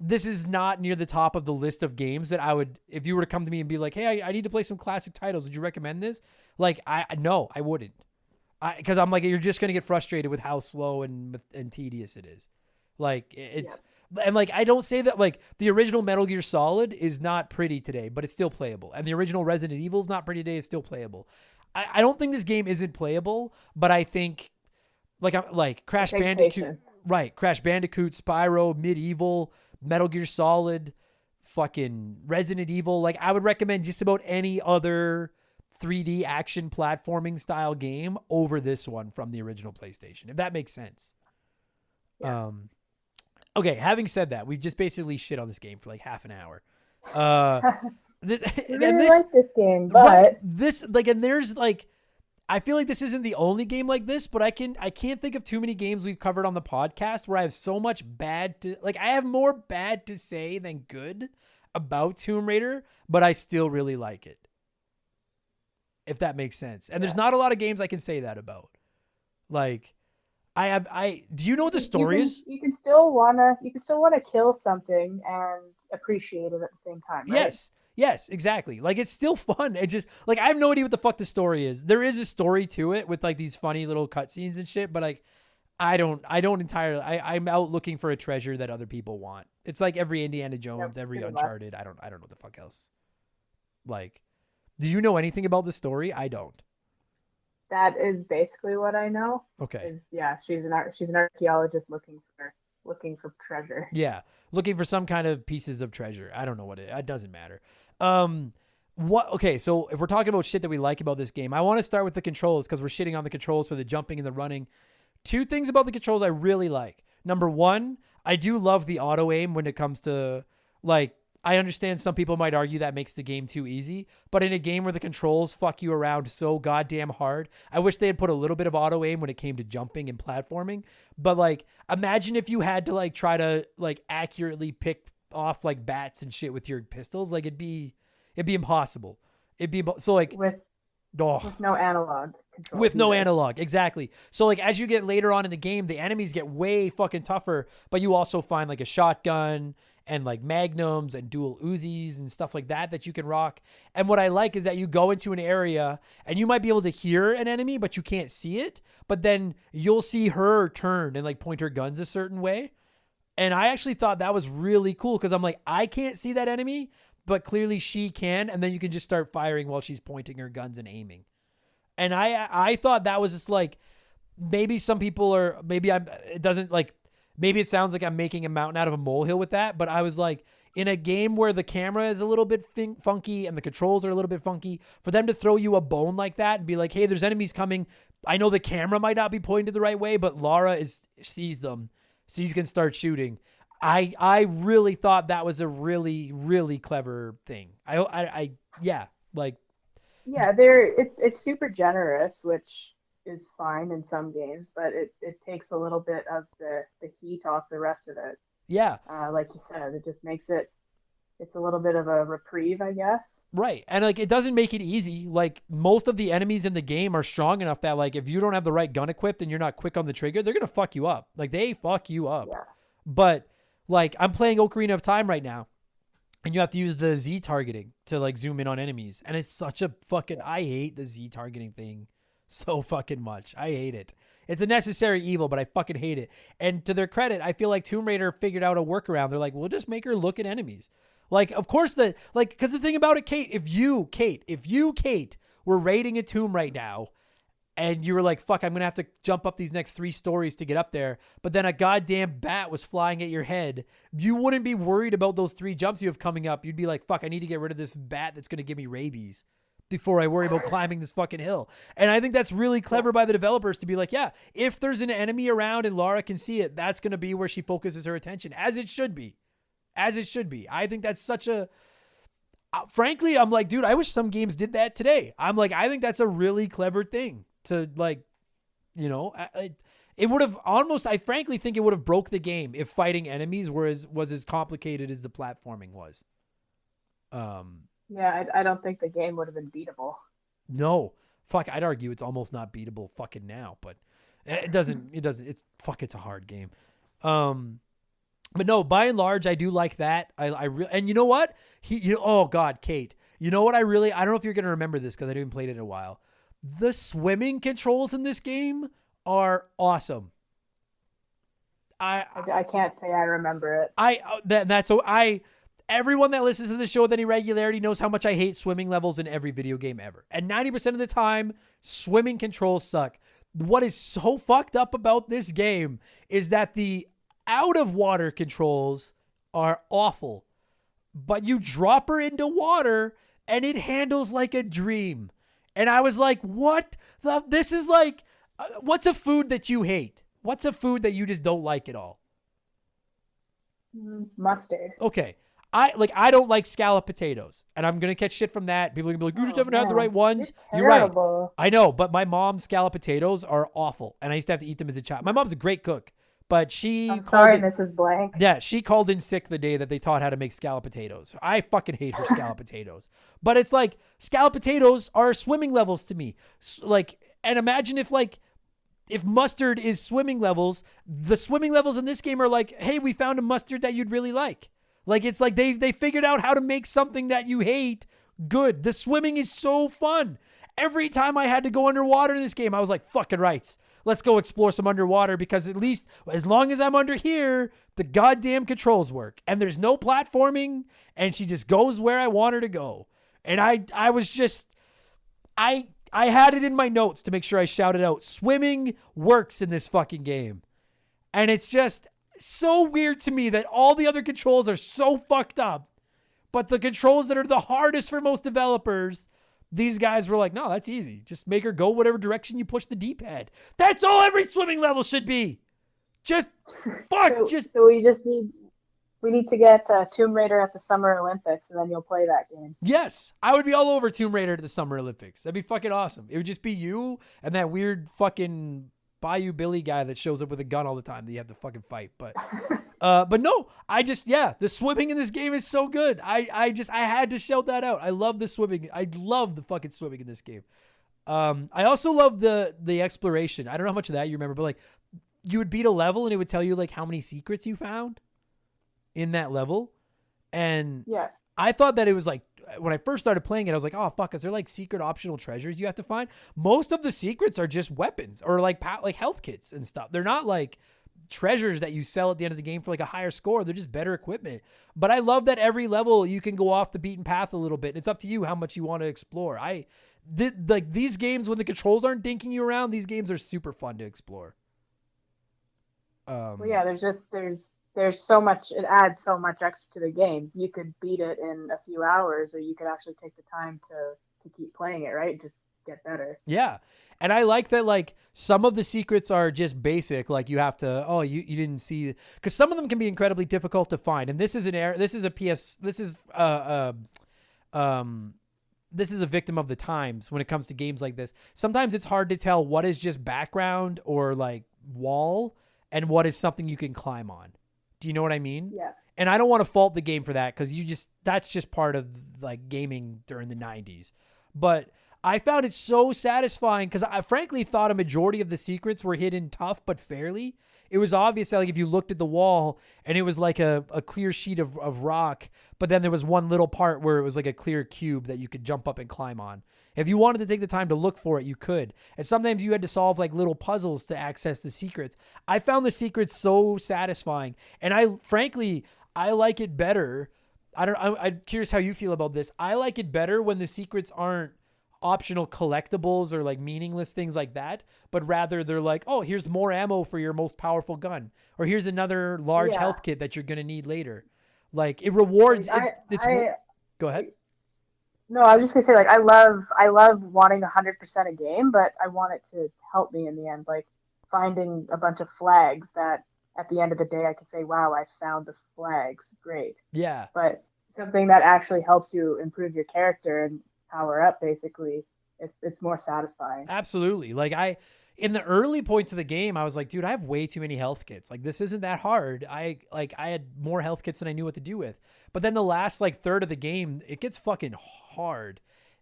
this is not near the top of the list of games that I would, if you were to come to me and be like, hey, I need to play some classic titles, would you recommend this? Like, no, I wouldn't. Because I'm like, you're just going to get frustrated with how slow and tedious it is. Like, it's, and, like, I don't say that, like, the original Metal Gear Solid is not pretty today, but it's still playable. And the original Resident Evil is not pretty today, it's still playable. I don't think this game isn't playable, but I think, like Crash Bandicoot, right? Crash Bandicoot, Spyro, Medieval, Metal Gear Solid, fucking Resident Evil. Like, I would recommend just about any other 3D action platforming style game over this one from the original PlayStation, if that makes sense. Yeah. Okay, having said that, we've just basically shit on this game for like half an hour. I really like this game, but this, like, and there's, like, I feel like this isn't the only game like this, but I can't think of too many games we've covered on the podcast where I have so much I have more bad to say than good about Tomb Raider, but I still really like it. if that makes sense. And there's Yeah. not a lot of games I can say that about. Like, do you know what the story is? You can still wanna kill something and appreciate it at the same time, right? Yes, exactly. Like, it's still fun. It just, like, I have no idea what the fuck the story is. There is a story to it with like these funny little cutscenes and shit, but like, I don't entirely, I'm out looking for a treasure that other people want. It's like every Indiana Jones, every pretty much. Uncharted. I don't know what the fuck else. Like, do you know anything about the story? I don't. That is basically what I know. Okay. She's an archaeologist looking for treasure. Yeah, looking for some kind of pieces of treasure. I don't know what it doesn't matter. Okay, so if we're talking about shit that we like about this game, I want to start with the controls because we're shitting on the controls for the jumping and the running. Two things about the controls I really like. Number one, I do love the auto aim when it comes to, like, I understand some people might argue that makes the game too easy, but in a game where the controls fuck you around so goddamn hard, I wish they had put a little bit of auto aim when it came to jumping and platforming. But like, imagine if you had to like try to like accurately pick off like bats and shit with your pistols. Like, it'd be impossible. So like, With no analog control. with no analog, exactly. So like, as you get later on in the game, the enemies get way fucking tougher, but you also find like a shotgun and like magnums and dual Uzis and stuff like that you can rock. And what I like is that you go into an area and you might be able to hear an enemy, but you can't see it. But then you'll see her turn and like point her guns a certain way. And I actually thought that was really cool because I'm like, I can't see that enemy, but clearly she can. And then you can just start firing while she's pointing her guns and aiming. And I thought that was just like, maybe some people are, maybe it sounds like I'm making a mountain out of a molehill with that, but I was like, in a game where the camera is a little bit funky and the controls are a little bit funky, for them to throw you a bone like that and be like, hey, there's enemies coming. I know the camera might not be pointed the right way, but Lara sees them, so you can start shooting. I really thought that was a really, really clever thing. Yeah, it's super generous, which is fine in some games, but it takes a little bit of the heat off the rest of it. Yeah. Like you said, it just makes it's a little bit of a reprieve, I guess. Right. And like, it doesn't make it easy. Like, most of the enemies in the game are strong enough that like, if you don't have the right gun equipped and you're not quick on the trigger, they're going to fuck you up. Like, they fuck you up. Yeah. But like, I'm playing Ocarina of Time right now, and you have to use the Z targeting to like zoom in on enemies. And it's such a fucking, I hate the Z targeting thing so fucking much. I hate it. It's a necessary evil, but I fucking hate it. And to their credit, I feel like Tomb Raider figured out a workaround. They're like, we'll just make her look at enemies. Like, of course, because the thing about it, Kate, if you, Kate, were raiding a tomb right now, and you were like, fuck, I'm going to have to jump up these next 3 stories to get up there, but then a goddamn bat was flying at your head, you wouldn't be worried about those 3 jumps you have coming up. You'd be like, fuck, I need to get rid of this bat that's going to give me rabies before I worry about climbing this fucking hill. And I think that's really clever by the developers to be like, yeah, if there's an enemy around and Lara can see it, that's going to be where she focuses her attention, as it should be. I think that's such a, frankly, I'm like, dude, I wish some games did that today. I'm like, I think that's a really clever thing to like, you know, it would have almost, I frankly think it would have broke the game if fighting enemies was as complicated as the platforming was. Yeah, I don't think the game would have been beatable. No, fuck, I'd argue it's almost not beatable fucking now, but it's a hard game. But no, by and large, I do like that. And you know what? Oh God, Kate, you know what I don't know if you're going to remember this because I haven't played it in a while. The swimming controls in this game are awesome. I can't say I remember it. Everyone that listens to the show with any regularity knows how much I hate swimming levels in every video game ever. And 90% of the time, swimming controls suck. What is so fucked up about this game is that the out of water controls are awful. But you drop her into water and it handles like a dream. And I was like, what? This is like, what's a food that you hate? What's a food that you just don't like at all? Mustard. Okay. I don't like scalloped potatoes, and I'm going to catch shit from that. People are going to be like, you just haven't had the right ones. You're right. I know, but my mom's scalloped potatoes are awful, and I used to have to eat them as a child. My mom's a great cook, But she I'm called sorry, it. Mrs. Blank. Yeah, she called in sick the day that they taught how to make scallop potatoes. I fucking hate her scallop potatoes. But it's like scallop potatoes are swimming levels to me. Like, and imagine if mustard is swimming levels, the swimming levels in this game are like, hey, we found a mustard that you'd really like. Like, it's like they figured out how to make something that you hate good. The swimming is so fun. Every time I had to go underwater in this game, I was like, fucking rights. Let's go explore some underwater, because at least as long as I'm under here, the goddamn controls work. And there's no platforming, and she just goes where I want her to go. And I was just, I had it in my notes to make sure I shouted out, swimming works in this fucking game. And it's just so weird to me that all the other controls are so fucked up, but the controls that are the hardest for most developers, these guys were like, no, that's easy. Just make her go whatever direction you push the D-pad. That's all every swimming level should be. Just fuck. So we need to get Tomb Raider at the Summer Olympics, and then you'll play that game. Yes, I would be all over Tomb Raider at the Summer Olympics. That'd be fucking awesome. It would just be you and that weird fucking Bayou Billy guy that shows up with a gun all the time that you have to fucking fight. But no, the swimming in this game is so good. I had to shout that out. I love the swimming. I love the fucking swimming in this game. I also love the exploration. I don't know how much of that you remember, but like you would beat a level and it would tell you like how many secrets you found in that level. And yeah, I thought that it was like, when I first started playing it, I was like, oh fuck, is there like secret optional treasures you have to find? Most of the secrets are just weapons or like health kits and stuff. They're not like treasures that you sell at the end of the game for like a higher score. They're just better equipment. But I love that every level you can go off the beaten path a little bit. It's up to you how much you want to explore. Like these games, when the controls aren't dinking you around, these games are super fun to explore. Well, yeah, there's so much, it adds so much extra to the game. You could beat it in a few hours, or you could actually take the time to keep playing it, right? Just get better. Yeah. And I like that, like, some of the secrets are just basic. Like, you have to, you didn't see, because some of them can be incredibly difficult to find. And this is this is a victim of the times when it comes to games like this. Sometimes it's hard to tell what is just background or like wall and what is something you can climb on. Do you know what I mean? Yeah. And I don't want to fault the game for that, because that's just part of like gaming during the 90s. But I found it so satisfying because I frankly thought a majority of the secrets were hidden tough but fairly. It was obvious that like if you looked at the wall and it was like a clear sheet of rock, but then there was one little part where it was like a clear cube that you could jump up and climb on. If you wanted to take the time to look for it, you could. And sometimes you had to solve like little puzzles to access the secrets. I found the secrets so satisfying. And I like it better. I'm curious how you feel about this. I like it better when the secrets aren't optional collectibles or like meaningless things like that, but rather they're like, oh, here's more ammo for your most powerful gun, or here's another large health kit that you're going to need later. Like it rewards. Go ahead. No, I was just gonna say, like, I love wanting 100% a game, but I want it to help me in the end, like finding a bunch of flags that at the end of the day I can say, wow, I found the flags, great. Yeah. But something that actually helps you improve your character and power up, basically, it's more satisfying. Absolutely. Like in the early points of the game, I was like, dude, I have way too many health kits. Like this isn't that hard. I had more health kits than I knew what to do with. But then the last like third of the game, it gets fucking hard.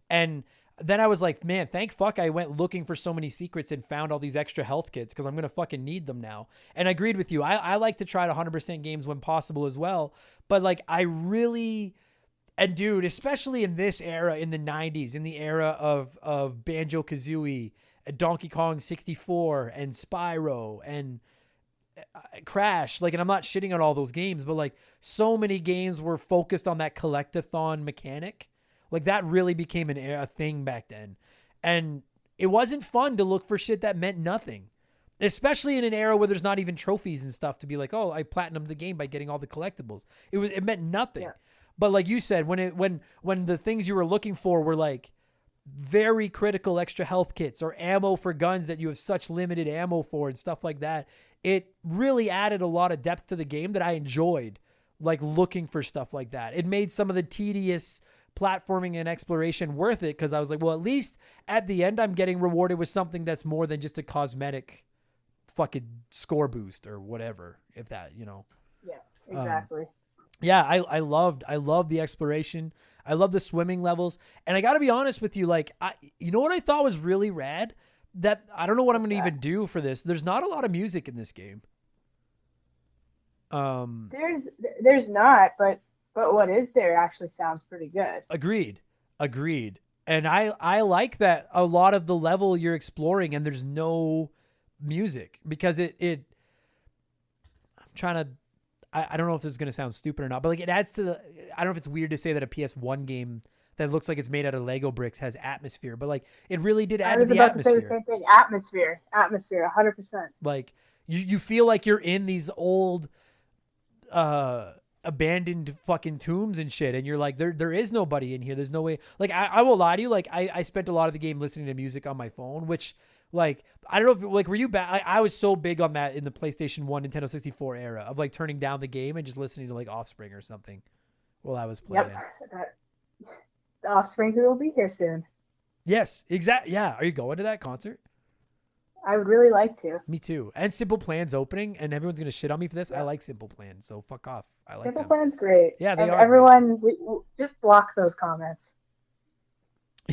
And then I was like, man, thank fuck I went looking for so many secrets and found all these extra health kits, because I'm going to fucking need them now. And I agreed with you. I like to try to 100% games when possible as well. But like I really... And dude, especially in this era, in the 90s, in the era of Banjo-Kazooie, Donkey Kong 64, and Spyro, and Crash, like, and I'm not shitting on all those games, but like so many games were focused on that collectathon mechanic. Like that really became a thing back then. And it wasn't fun to look for shit that meant nothing, especially in an era where there's not even trophies and stuff to be like, oh, I platinumed the game by getting all the collectibles. It meant nothing. Yeah. But like you said, when the things you were looking for were like very critical extra health kits or ammo for guns that you have such limited ammo for and stuff like that, it really added a lot of depth to the game that I enjoyed, like looking for stuff like that. It made some of the tedious platforming and exploration worth it, because I was like, well, at least at the end I'm getting rewarded with something that's more than just a cosmetic fucking score boost or whatever, if that, Yeah, exactly. Yeah, I loved the exploration. I love the swimming levels. And I got to be honest with you, like, you know what I thought was really rad? That I don't know what I'm going to even do for this. There's not a lot of music in this game. There's not, but what is there actually sounds pretty good. Agreed. And I like that a lot of the level you're exploring and there's no music because I'm trying to, I don't know if this is going to sound stupid or not, but like it adds to I don't know if it's weird to say that a PS1 game that looks like it's made out of Lego bricks has atmosphere, but like it really did add to the atmosphere. I was about to say the same thing. Atmosphere, 100%. Like you feel like you're in these old, abandoned fucking tombs and shit, and you're like, there is nobody in here. There's no way. Like I will lie to you. Like I spent a lot of the game listening to music on my phone, which like I don't know if like were you back? I was so big on that in the PlayStation 1, Nintendo 64 era of like turning down the game and just listening to like Offspring or something while I was playing. Yep, the Offspring who will be here soon. Yes, exactly. Yeah, are you going to that concert? I would really like to. Me too. And Simple Plan's opening, and everyone's gonna shit on me for this. Yeah. I like Simple Plan, so fuck off. I like Simple Plan's great. Yeah, they are. Everyone, we just block those comments.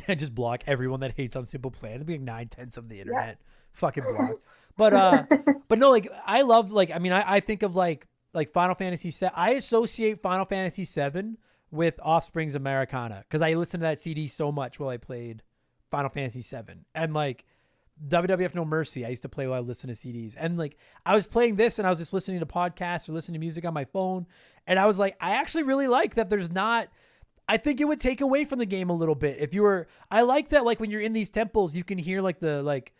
Yeah, just block everyone that hates on Simple Plan. It'd be like 9/10 of the internet. Yeah. Fucking block. But no, like I love like I mean I think of like Final Fantasy VII. I associate Final Fantasy VII with Offspring's Americana because I listened to that CD so much while I played Final Fantasy VII, and like WWF No Mercy I used to play while I listened to CDs, and like I was playing this and I was just listening to podcasts or listening to music on my phone, and I was like I actually really like that there's not. I think it would take away from the game a little bit if you were. I like that like when you're in these temples you can hear like the like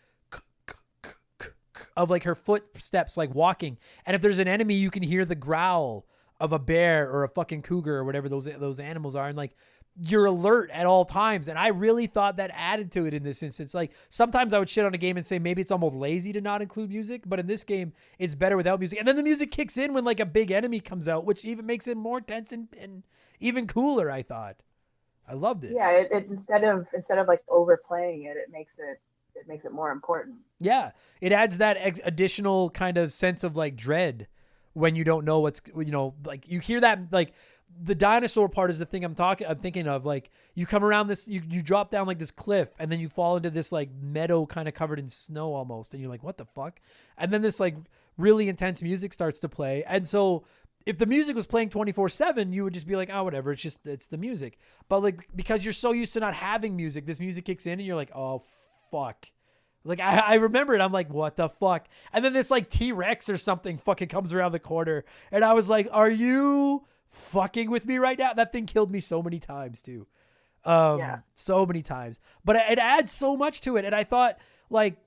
of like her footsteps like walking, and if there's an enemy you can hear the growl of a bear or a fucking cougar or whatever those animals are, and like you're alert at all times. And I really thought that added to it in this instance. Like sometimes I would shit on a game and say maybe it's almost lazy to not include music, but in this game it's better without music. And then the music kicks in when like a big enemy comes out, which even makes it more tense and even cooler. I thought I loved it. Yeah, it instead of like overplaying it, it makes it more important. Yeah, it adds that additional kind of sense of like dread when you don't know what's, like you hear that, like the dinosaur part is the thing I'm thinking of. Like you come around this, you drop down like this cliff and then you fall into this like meadow kind of covered in snow almost. And you're like, what the fuck? And then this like really intense music starts to play. And so if the music was playing 24/7, you would just be like, oh, whatever. It's the music. But like, because you're so used to not having music, this music kicks in and you're like, oh, fuck. Like I remember it. I'm like, what the fuck? And then this like T-Rex or something fucking comes around the corner. And I was like, are you fucking with me right now? That thing killed me so many times too. So many times. But it adds so much to it. And I thought like,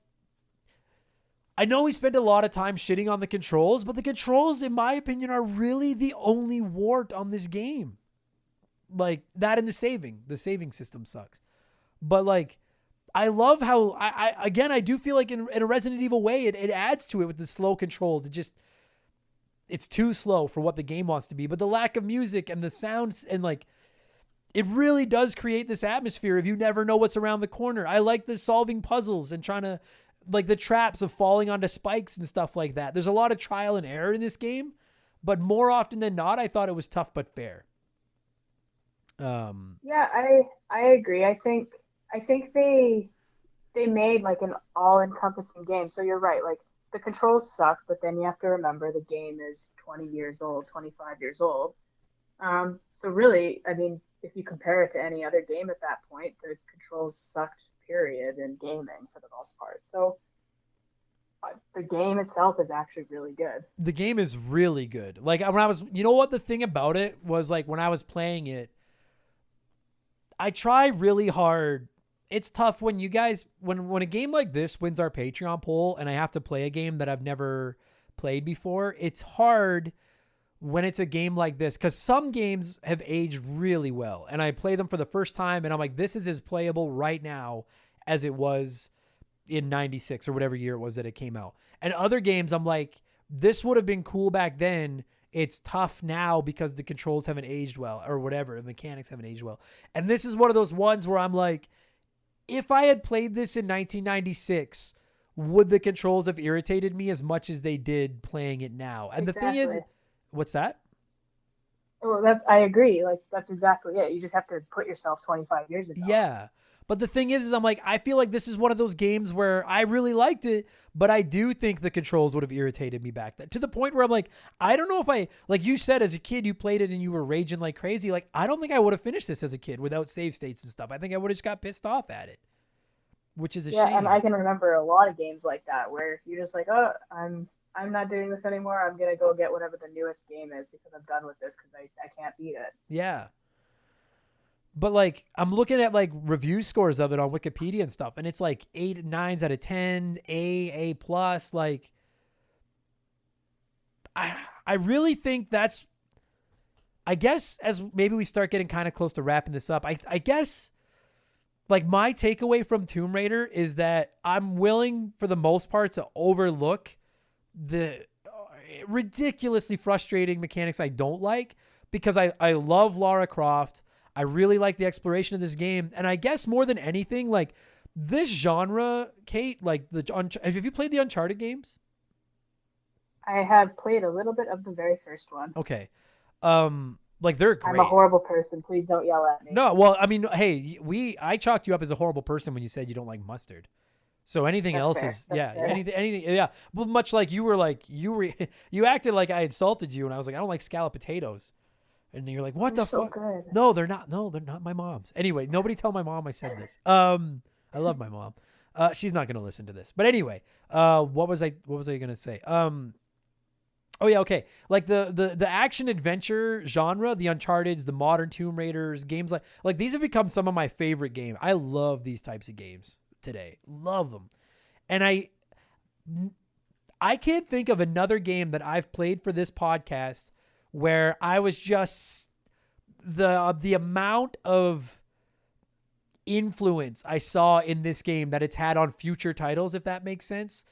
I know we spent a lot of time shitting on the controls, but the controls, in my opinion, are really the only wart on this game. Like that and the saving system sucks. But like, I love how I do feel like in a Resident Evil way, it adds to it with the slow controls. It's too slow for what the game wants to be, but the lack of music and the sounds and like, it really does create this atmosphere if you never know what's around the corner. I like the solving puzzles and trying to like the traps of falling onto spikes and stuff like that. There's a lot of trial and error in this game, but more often than not, I thought it was tough but fair. Yeah, I agree. I think they made like an all-encompassing game. So you're right. Like the controls suck, but then you have to remember the game is 20 years old, 25 years old. So really, I mean, if you compare it to any other game at that point, the controls sucked, period, in gaming for the most part. So the game itself is actually really good. The game is really good. Like when I was, you know what the thing about it was, like when I was playing it, I try really hard. It's tough when you guys, when a game like this wins our Patreon poll and I have to play a game that I've never played before, it's hard when it's a game like this, because some games have aged really well and I play them for the first time and I'm like, this is as playable right now as it was in 96 or whatever year it was that it came out. And other games I'm like, this would have been cool back then. It's tough now because the controls haven't aged well or whatever. The mechanics haven't aged well. And this is one of those ones where I'm like, if I had played this in 1996, would the controls have irritated me as much as they did playing it now? And the thing is, Exactly. what's that? Well, I agree. Like that's exactly it. You just have to put yourself 25 years ago. Yeah. But the thing is I'm like, I feel like this is one of those games where I really liked it, but I do think the controls would have irritated me back then to the point where I'm like, I don't know if like you said, as a kid, you played it and you were raging like crazy. Like, I don't think I would have finished this as a kid without save states and stuff. I think I would have just got pissed off at it, which is a Yeah, and shame. I can remember a lot of games like that where you're just like, oh, I'm not doing this anymore. I'm gonna go get whatever the newest game is because I'm done with this because I can't beat it. Yeah. But like, I'm looking at like review scores of it on Wikipedia and stuff, and it's like 8 9s out of 10, A plus. Like, I really think that's, I guess, as maybe we start getting kind of close to wrapping this up, I guess like my takeaway from Tomb Raider is that I'm willing for the most part to overlook the ridiculously frustrating mechanics I don't like, because I love Lara Croft. I really like the exploration of this game. And I guess more than anything, like this genre, Kate, like have you played the Uncharted games? I have played a little bit of the very first one. Okay. Like they're great. I'm a horrible person. Please don't yell at me. No, well, I mean, hey, I chalked you up as a horrible person when you said you don't like mustard. So anything That's else fair. is, That's yeah, fair. anything, yeah. But much like you acted like I insulted you, and I was like, I don't like scalloped potatoes, and you're like, what They're the so fuck? good. No, they're not. No, they're not my mom's. Anyway, nobody tell my mom I said this. I love my mom. She's not gonna listen to this. But anyway, what was I gonna say? Oh yeah, okay. Like the action adventure genre, the Uncharted's, the modern Tomb Raiders, games like these have become some of my favorite games. I love these types of games today. Love them. And I can't think of another game that I've played for this podcast where I was just the amount of influence I saw in this game that it's had on future titles, if that makes sense.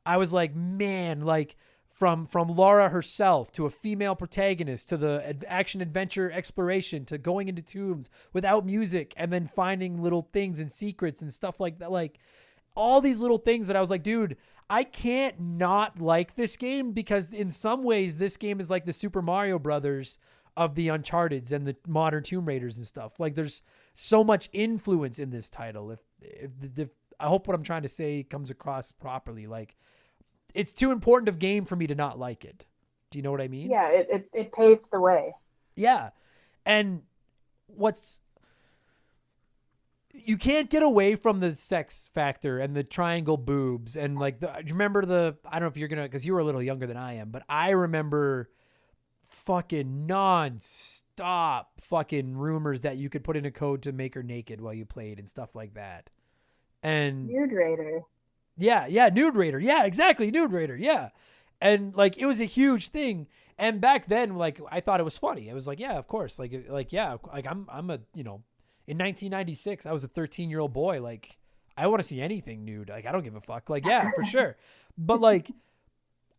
I was like, man, like from Laura herself to a female protagonist to the action adventure exploration to going into tombs without music and then finding little things and secrets and stuff like that, like all these little things that I was like, dude, I can't not like this game, because in some ways this game is like the Super Mario Brothers of the Uncharted's and the modern Tomb Raiders and stuff. Like there's so much influence in this title. If I hope what I'm trying to say comes across properly. Like it's too important of game for me to not like it. Do you know what I mean? Yeah, it paved the way. Yeah. And you can't get away from the sex factor and the triangle boobs and like do you remember I don't know if you're gonna, because you were a little younger than I am, but I remember fucking non-stop fucking rumors that you could put in a code to make her naked while you played and stuff like that. And Nude Raider. yeah, Nude Raider. Yeah, exactly, Nude Raider. Yeah. And like it was a huge thing. And back then, like I thought it was funny. I was like, yeah, of course. Like yeah, like I'm a, you know, in 1996, I was a 13-year-old boy. Like I want to see anything nude. Like I don't give a fuck. Like yeah, for sure. But like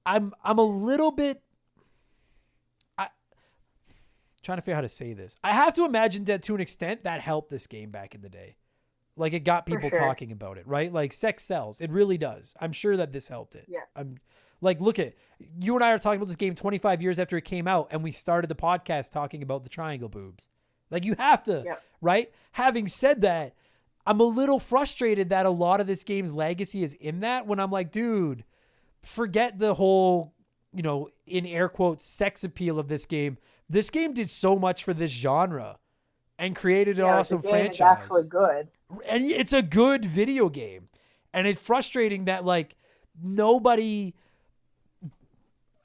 I'm a little bit trying to figure out how to say this. I have to imagine that to an extent that helped this game back in the day. Like it got people sure. talking about it, right? Like sex sells. It really does. I'm sure that this helped it. Yeah. I'm like, look at you and I are talking about this game 25 years after it came out, and we started the podcast talking about the triangle boobs. Like you have to, Yeah. right? Having said that, I'm a little frustrated that a lot of this game's legacy is in that, when I'm like, dude, forget the whole, you know, in air quotes, sex appeal of this game. This game did so much for this genre and created an awesome the game franchise. is actually good. And it's a good video game. And it's frustrating that like nobody,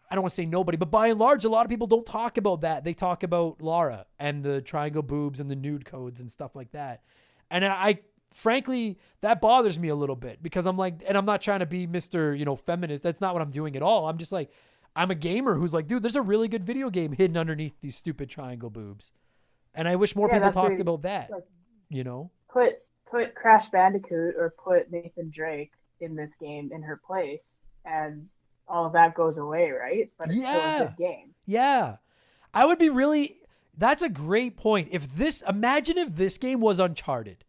I don't want to say nobody, but by and large, a lot of people don't talk about that. They talk about Lara and the triangle boobs and the nude codes and stuff like that. And I frankly, that bothers me a little bit, because I'm like, and I'm not trying to be Mr., you know, feminist. That's not what I'm doing at all. I'm just like, I'm a gamer who's like, dude, there's a really good video game hidden underneath these stupid triangle boobs. And I wish more people talked about that, like, you know? Put Crash Bandicoot or put Nathan Drake in this game in her place, and all of that goes away, right? But it's still a good game. Yeah. I would be really, that's a great point. Imagine if this game was Uncharted.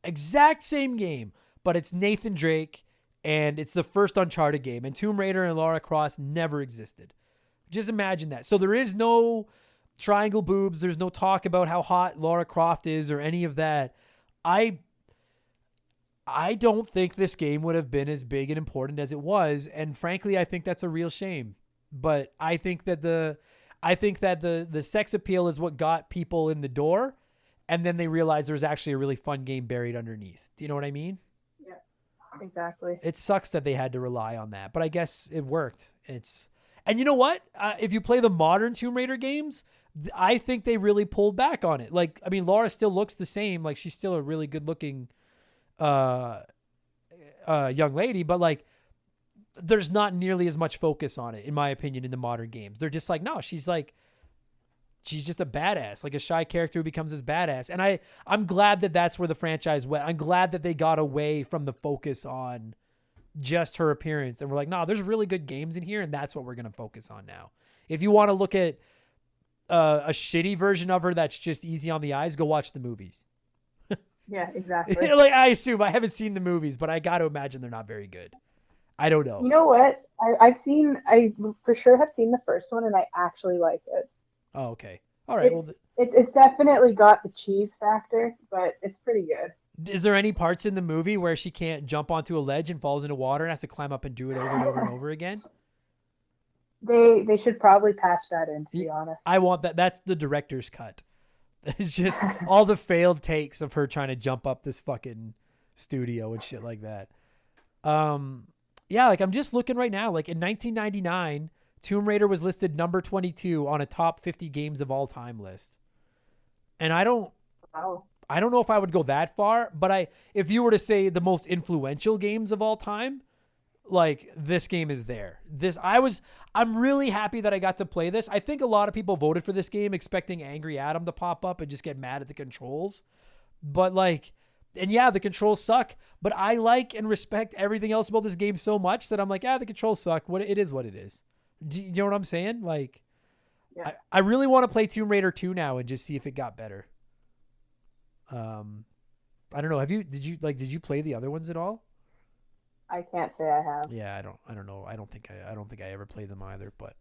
Exact same game, but it's Nathan Drake and it's the first Uncharted game, and Tomb Raider and Lara Croft never existed. Just imagine that. So there is no triangle boobs. There's no talk about how hot Lara Croft is or any of that. I don't think this game would have been as big and important as it was, and frankly, I think that's a real shame. But I think that the sex appeal is what got people in the door, and then they realized there's actually a really fun game buried underneath. Do you know what I mean? Yeah, exactly. It sucks that they had to rely on that, but I guess it worked. And you know what? If you play the modern Tomb Raider games, I think they really pulled back on it. Like, I mean, Lara still looks the same. Like, she's still a really good looking young lady, but like, there's not nearly as much focus on it, in my opinion, in the modern games. They're just like, no, she's just a badass, like a shy character who becomes this badass. And I'm glad that that's where the franchise went. I'm glad that they got away from the focus on just her appearance. And we're like, no, there's really good games in here, and that's what we're going to focus on now. If you want to look at a shitty version of her that's just easy on the eyes, go watch the movies. Yeah, exactly. Like, I haven't seen the movies, but I got to imagine they're not very good. I don't know. You know what? I for sure have seen the first one, and I actually like it. Oh, okay. All right. It's definitely got the cheese factor, but it's pretty good. Is there any parts in the movie where she can't jump onto a ledge and falls into water and has to climb up and do it over and over and over again? They should probably patch that in, to be honest. I want that. That's the director's cut. It's just all the failed takes of her trying to jump up this fucking studio and shit like that. Yeah, like I'm just looking right now. Like in 1999, Tomb Raider was listed number 22 on a top 50 games of all time list. And I don't know if I would go that far, but if you were to say the most influential games of all time, like this game is there. I'm really happy that I got to play this. I think a lot of people voted for this game expecting Angry Adam to pop up and just get mad at the controls. But like, and yeah, the controls suck, but I like and respect everything else about this game so much that I'm like, the controls suck. It is what it is. Do you know what I'm saying? Like, yeah. I really want to play Tomb Raider 2 now and just see if it got better. I don't know. Did you play the other ones at all? I can't say I have. Yeah, I don't know. I don't think I ever played them either, but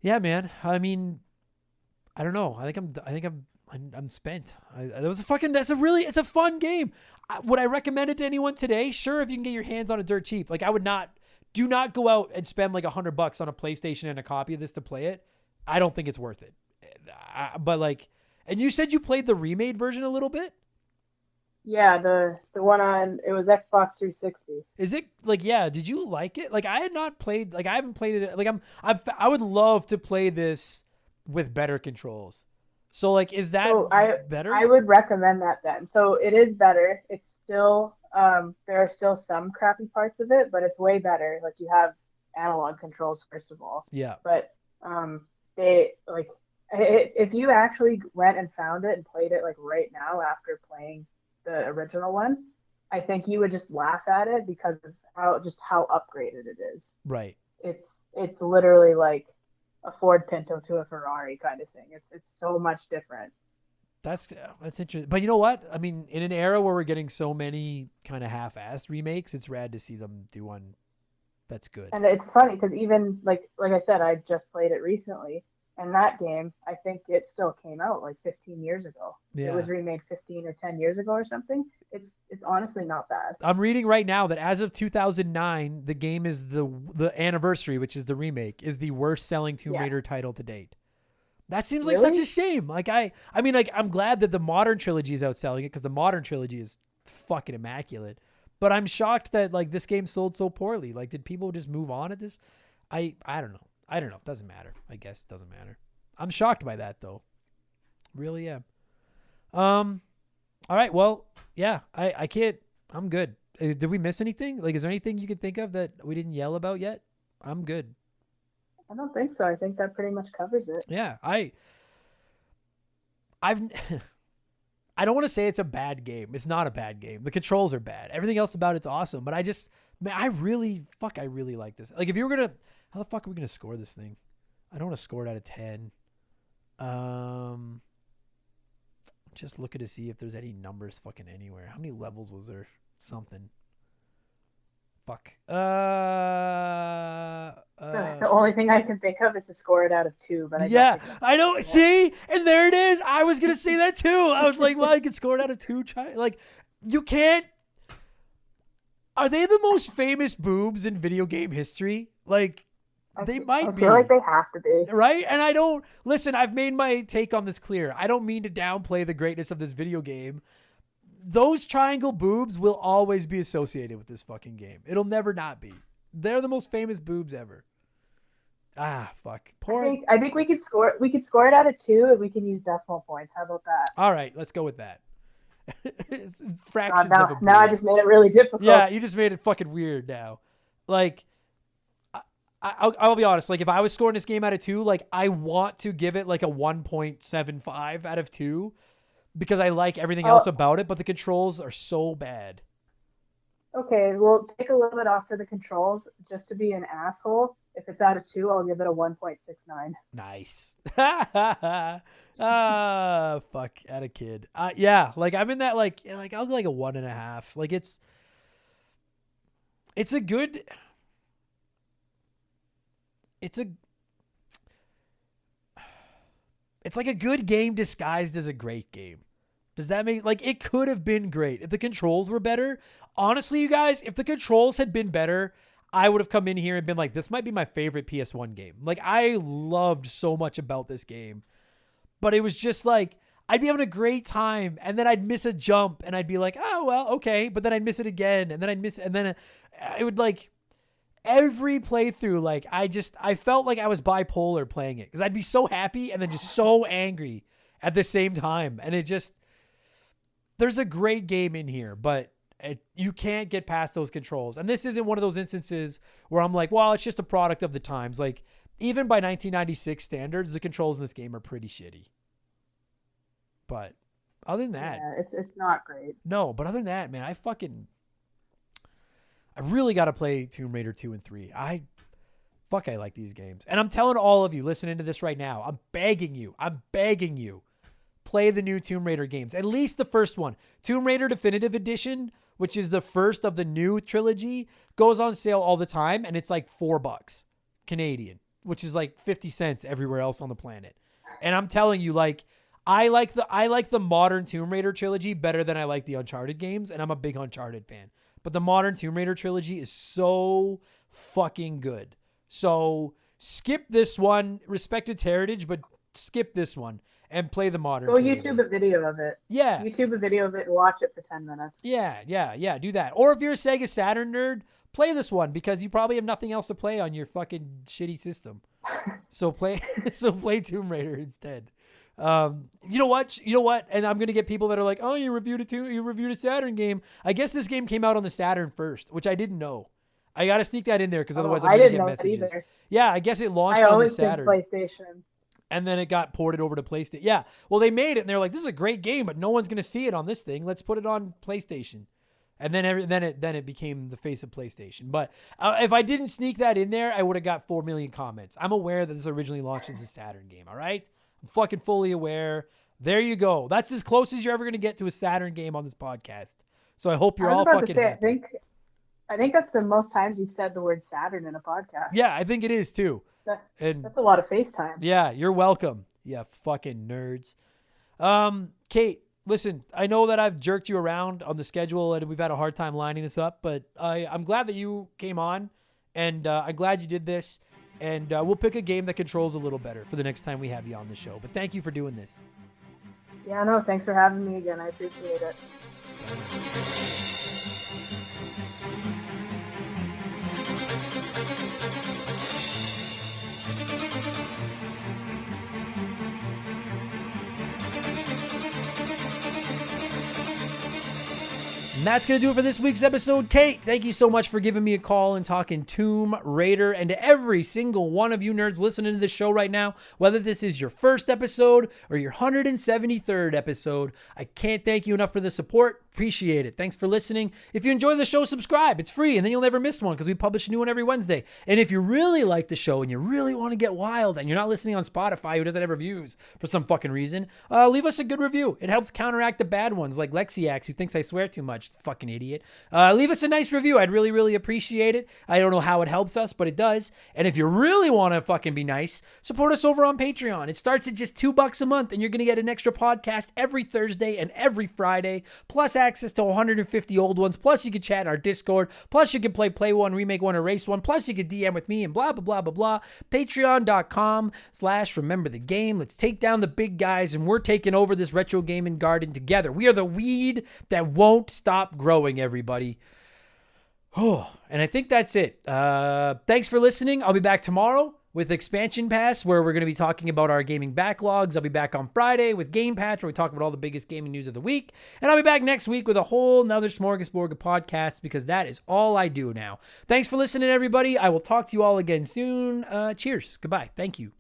yeah, man. I mean, I don't know. I think I'm spent. It's a fun game. Would I recommend it to anyone today? Sure, if you can get your hands on it dirt cheap. Like, do not go out and spend like $100 on a PlayStation and a copy of this to play it. I don't think it's worth it. But like, and you said you played the remade version a little bit? Yeah, the one on, it was Xbox 360. Is it like, yeah, did you like it? Like, I haven't played it. Like, I would love to play this with better controls. So like, is that better? I would recommend that then. So it is better. It's still, there are still some crappy parts of it, but it's way better. Like, you have analog controls, first of all. Yeah. But if you actually went and found it and played it like right now after playing the original one, I think you would just laugh at it because of how upgraded it is. Right. It's literally like a Ford Pinto to a Ferrari kind of thing. It's so much different. That's interesting. But you know what? I mean, in an era where we're getting so many kind of half-assed remakes, it's rad to see them do one that's good. And it's funny because even like I said, I just played it recently. And that game, I think it still came out like 15 years ago. Yeah. It was remade 15 or 10 years ago or something. It's honestly not bad. I'm reading right now that as of 2009, the game is the Anniversary, which is the remake, is the worst selling Tomb Raider title to date. That seems like such a shame. Like I mean, like I'm glad that the modern trilogy is outselling it because the modern trilogy is fucking immaculate. But I'm shocked that like this game sold so poorly. Like, did people just move on at this? I don't know. I don't know. It doesn't matter. I guess it doesn't matter. I'm shocked by that though. Really am. All right. Well, yeah, I can't, I'm good. Did we miss anything? Like, is there anything you can think of that we didn't yell about yet? I'm good. I don't think so. I think that pretty much covers it. Yeah. I've, I don't want to say it's a bad game. It's not a bad game. The controls are bad. Everything else about it's awesome. But I really like this. Like, if you were going to, how the fuck are we going to score this thing? I don't want to score it out of 10. Just looking to see if there's any numbers fucking anywhere. How many levels was there? Something. Fuck. The only thing I can think of is to score it out of 2, but I Yeah, don't think I know. See, and there it is. I was gonna say that too. I was like, well, I could score it out of 2. Like, you can't. Are they the most famous boobs in video game history? Like, they might be. I feel like they have to be. Right? And I don't listen. I've made my take on this clear. I don't mean to downplay the greatness of this video game. Those triangle boobs will always be associated with this fucking game. It'll never not be. They're the most famous boobs ever. Ah, fuck. I think we could score it out of 2 and we can use decimal points. How about that? All right, let's go with that. Fractions of a boob. Now I just made it really difficult. Yeah, you just made it fucking weird now. Like, I'll be honest. Like, if I was scoring this game out of 2, like, I want to give it like a 1.75 out of 2 because I like everything else about it, but the controls are so bad. Okay, well, take a little bit off for the controls just to be an asshole. If it's out of 2, I'll give it a 1.69. Nice. Fuck, at a kid. Yeah, like I'm in that like I'll go like a 1.5. Like it's a good. It's like a good game disguised as a great game. Does that make, like, it could have been great if the controls were better. Honestly, you guys, if the controls had been better, I would have come in here and been like, this might be my favorite PS1 game. Like, I loved so much about this game, but it was just like, I'd be having a great time and then I'd miss a jump and I'd be like, oh, well, okay. But then I'd miss it again. And then I'd miss it. And then it would like every playthrough. Like I felt like I was bipolar playing it because I'd be so happy and then just so angry at the same time. And it just, there's a great game in here, but you can't get past those controls. And this isn't one of those instances where I'm like, well, it's just a product of the times. Like, even by 1996 standards, the controls in this game are pretty shitty. But other than that, yeah, it's not great. No, but other than that, man, I really got to play Tomb Raider 2 and 3. I like these games. And I'm telling all of you listening to this right now, I'm begging you, play the new Tomb Raider games. At least the first one. Tomb Raider Definitive Edition, which is the first of the new trilogy, goes on sale all the time, and it's like $4 Canadian, which is like 50 cents everywhere else on the planet. And I'm telling you, like, I like the modern Tomb Raider trilogy better than I like the Uncharted games, and I'm a big Uncharted fan. But the modern Tomb Raider trilogy is so fucking good. So skip this one, respect its heritage, but skip this one and play the modern trilogy. YouTube a video of it. Yeah. YouTube a video of it and watch it for 10 minutes. Yeah, do that. Or if you're a Sega Saturn nerd, play this one because you probably have nothing else to play on your fucking shitty system. So play Tomb Raider instead. You know what? And I'm gonna get people that are like, "Oh, you reviewed a Saturn game." I guess this game came out on the Saturn first, which I didn't know. I gotta sneak that in there because otherwise I'm gonna get messages. Yeah, I guess it launched on the Saturn. PlayStation. And then it got ported over to PlayStation. Yeah, well, they made it, and they're like, "This is a great game, but no one's gonna see it on this thing. Let's put it on PlayStation." And then it became the face of PlayStation. But if I didn't sneak that in there, I would have got 4 million comments. I'm aware that this originally launched as a Saturn game. All right, I'm fucking fully aware. There you go. That's as close as you're ever gonna get to a Saturn game on this podcast. So I hope you're all fucking happy. I think that's the most times you've said the word Saturn in a podcast. Yeah, I think it is too. That's a lot of FaceTime. Yeah, you're welcome. Yeah, fucking nerds. Kate, listen, I know that I've jerked you around on the schedule and we've had a hard time lining this up, but I'm glad that you came on, and I'm glad you did this. And we'll pick a game that controls a little better for the next time we have you on the show. But thank you for doing this. Yeah, no, thanks for having me again. I appreciate it. And that's going to do it for this week's episode. Kate, thank you so much for giving me a call and talking Tomb Raider. And to every single one of you nerds listening to this show right now, whether this is your first episode or your 173rd episode, I can't thank you enough for the support. Appreciate it. Thanks for listening. If you enjoy the show, subscribe. It's free, and then you'll never miss one because we publish a new one every Wednesday. And if you really like the show and you really want to get wild and you're not listening on Spotify, who doesn't have reviews for some fucking reason, leave us a good review. It helps counteract the bad ones like Lexiax, who thinks I swear too much. fucking idiot. Leave us a nice review. I'd really, really appreciate it. I don't know how it helps us, but it does. And if you really want to fucking be nice, support us over on Patreon. It starts at just $2 a month, and you're going to get an extra podcast every Thursday and every Friday, plus access to 150 old ones, plus you can chat in our Discord, plus you can play one, remake one, erase one, plus you can DM with me and blah, blah, blah, blah, blah. Patreon.com/rememberthegame. Let's take down the big guys, and we're taking over this retro gaming garden together. We are the weed that won't stop growing, everybody. Oh, and I think that's it. Thanks for listening. I'll be back tomorrow with Expansion Pass, where we're going to be talking about our gaming backlogs. I'll be back on Friday with Game Patch, where we talk about all the biggest gaming news of the week. And I'll be back next week with a whole nother smorgasbord of podcasts, because that is all I do now. Thanks for listening, everybody. I will talk to you all again soon. Cheers. Goodbye. Thank you.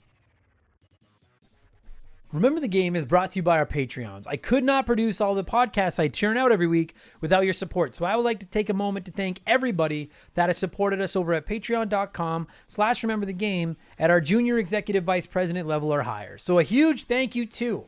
Remember the Game is brought to you by our Patreons. I could not produce all the podcasts I churn out every week without your support. So I would like to take a moment to thank everybody that has supported us over at patreon.com/rememberthegame at our junior executive vice president level or higher. So a huge thank you to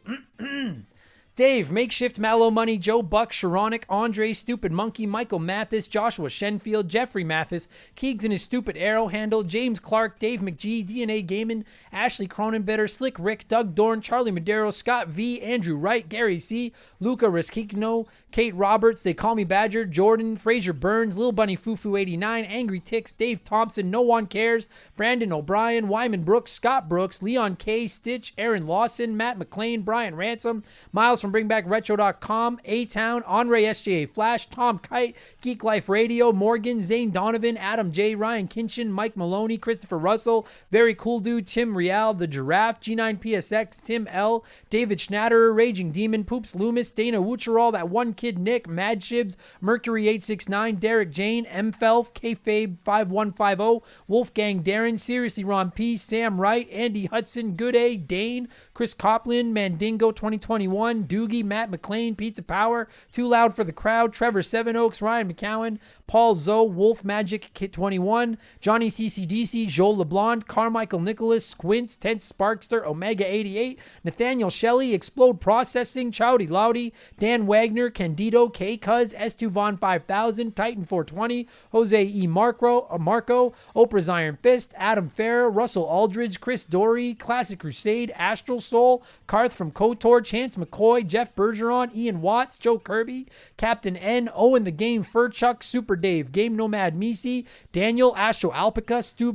Dave, Makeshift, Mallow Money, Joe Buck, Sharonic, Andre, Stupid Monkey, Michael Mathis, Joshua Shenfield, Jeffrey Mathis, Keegs and his stupid arrow handle, James Clark, Dave McGee, DNA Gaiman, Ashley Cronenbitter, Slick Rick, Doug Dorn, Charlie Madero, Scott V, Andrew Wright, Gary C, Luca Riskikno, Kate Roberts, They Call Me Badger, Jordan, Fraser Burns, Lil Bunny Fufu 89, Angry Ticks, Dave Thompson, No One Cares, Brandon O'Brien, Wyman Brooks, Scott Brooks, Leon K, Stitch, Aaron Lawson, Matt McLean, Brian Ransom, Miles from BringBackRetro.com, A-Town, Andre SJA Flash, Tom Kite, Geek Life Radio, Morgan, Zane Donovan, Adam J, Ryan Kinchin, Mike Maloney, Christopher Russell, Very Cool Dude, Tim Rial, The Giraffe, G9PSX, Tim L, David Schnatterer, Raging Demon, Poops Loomis, Dana Wucherall, That One Kid Nick, Mad Shibs, Mercury 869, Derek Jane, M Felf, Kfabe 5150, Wolfgang Darren, Seriously Ron P, Sam Wright, Andy Hudson, Good A, Dane, Chris Copland, Mandingo 2021, Doogie, Matt McLean, Pizza Power, Too Loud for the Crowd, Trevor Seven Oaks, Ryan McCowan, Paul Zoe, Wolf Magic Kit 21, Johnny CCDC, Joel LeBlanc, Carmichael Nicholas, Squints, Tense Sparkster, Omega 88, Nathaniel Shelley, Explode Processing, Chowdy Loudy, Dan Wagner, Candido, K Cuz, S2 Von 5000, Titan 420, Jose E. Marco, Oprah's Iron Fist, Adam Farrer, Russell Aldridge, Chris Dory, Classic Crusade, Astral Soul, Karth from KOTOR, Chance McCoy, Jeff Bergeron, Ian Watts, Joe Kirby, Captain N, Owen the Game, Furchuck, Super Dave, Game Nomad Misi, Daniel, Astro Alpaca, Stu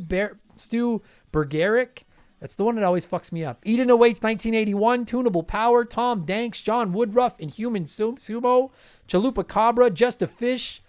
Bergeric. That's the one that always fucks me up. Eden Awaits 1981, Tunable Power, Tom Danks, John Woodruff, Inhuman Sumo, Chalupa Cabra, Just a Fish,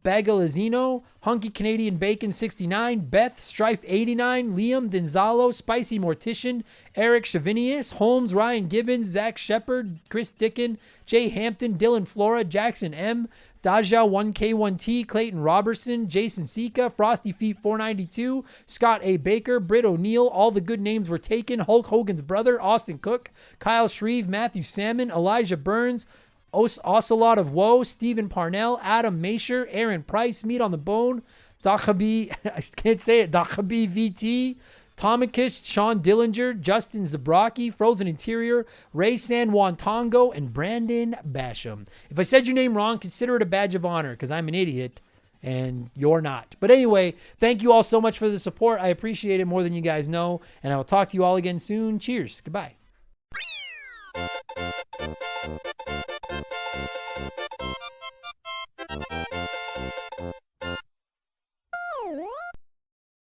Bagalazino, Hunky Canadian Bacon 69, Beth, Strife 89, Liam Denzalo, Spicy Mortician, Eric Chavinius, Holmes, Ryan Gibbons, Zach Shepard, Chris Dickin, Jay Hampton, Dylan Flora, Jackson M, Daja 1K1T, Clayton Robertson, Jason Sika, Frosty Feet 492, Scott A. Baker, Britt O'Neill, all the good names were taken, Hulk Hogan's brother, Austin Cook, Kyle Shreve, Matthew Salmon, Elijah Burns, Ocelot of Woe, Stephen Parnell, Adam Masher, Aaron Price, Meat on the Bone, Dachabi, I can't say it, Dachabi VT, Tomikis, Sean Dillinger, Justin Zabraki, Frozen Interior, Ray San Juan Tongo, and Brandon Basham. If I said your name wrong, consider it a badge of honor, because I'm an idiot and you're not. But anyway, thank you all so much for the support. I appreciate it more than you guys know, and I will talk to you all again soon. Cheers. Goodbye.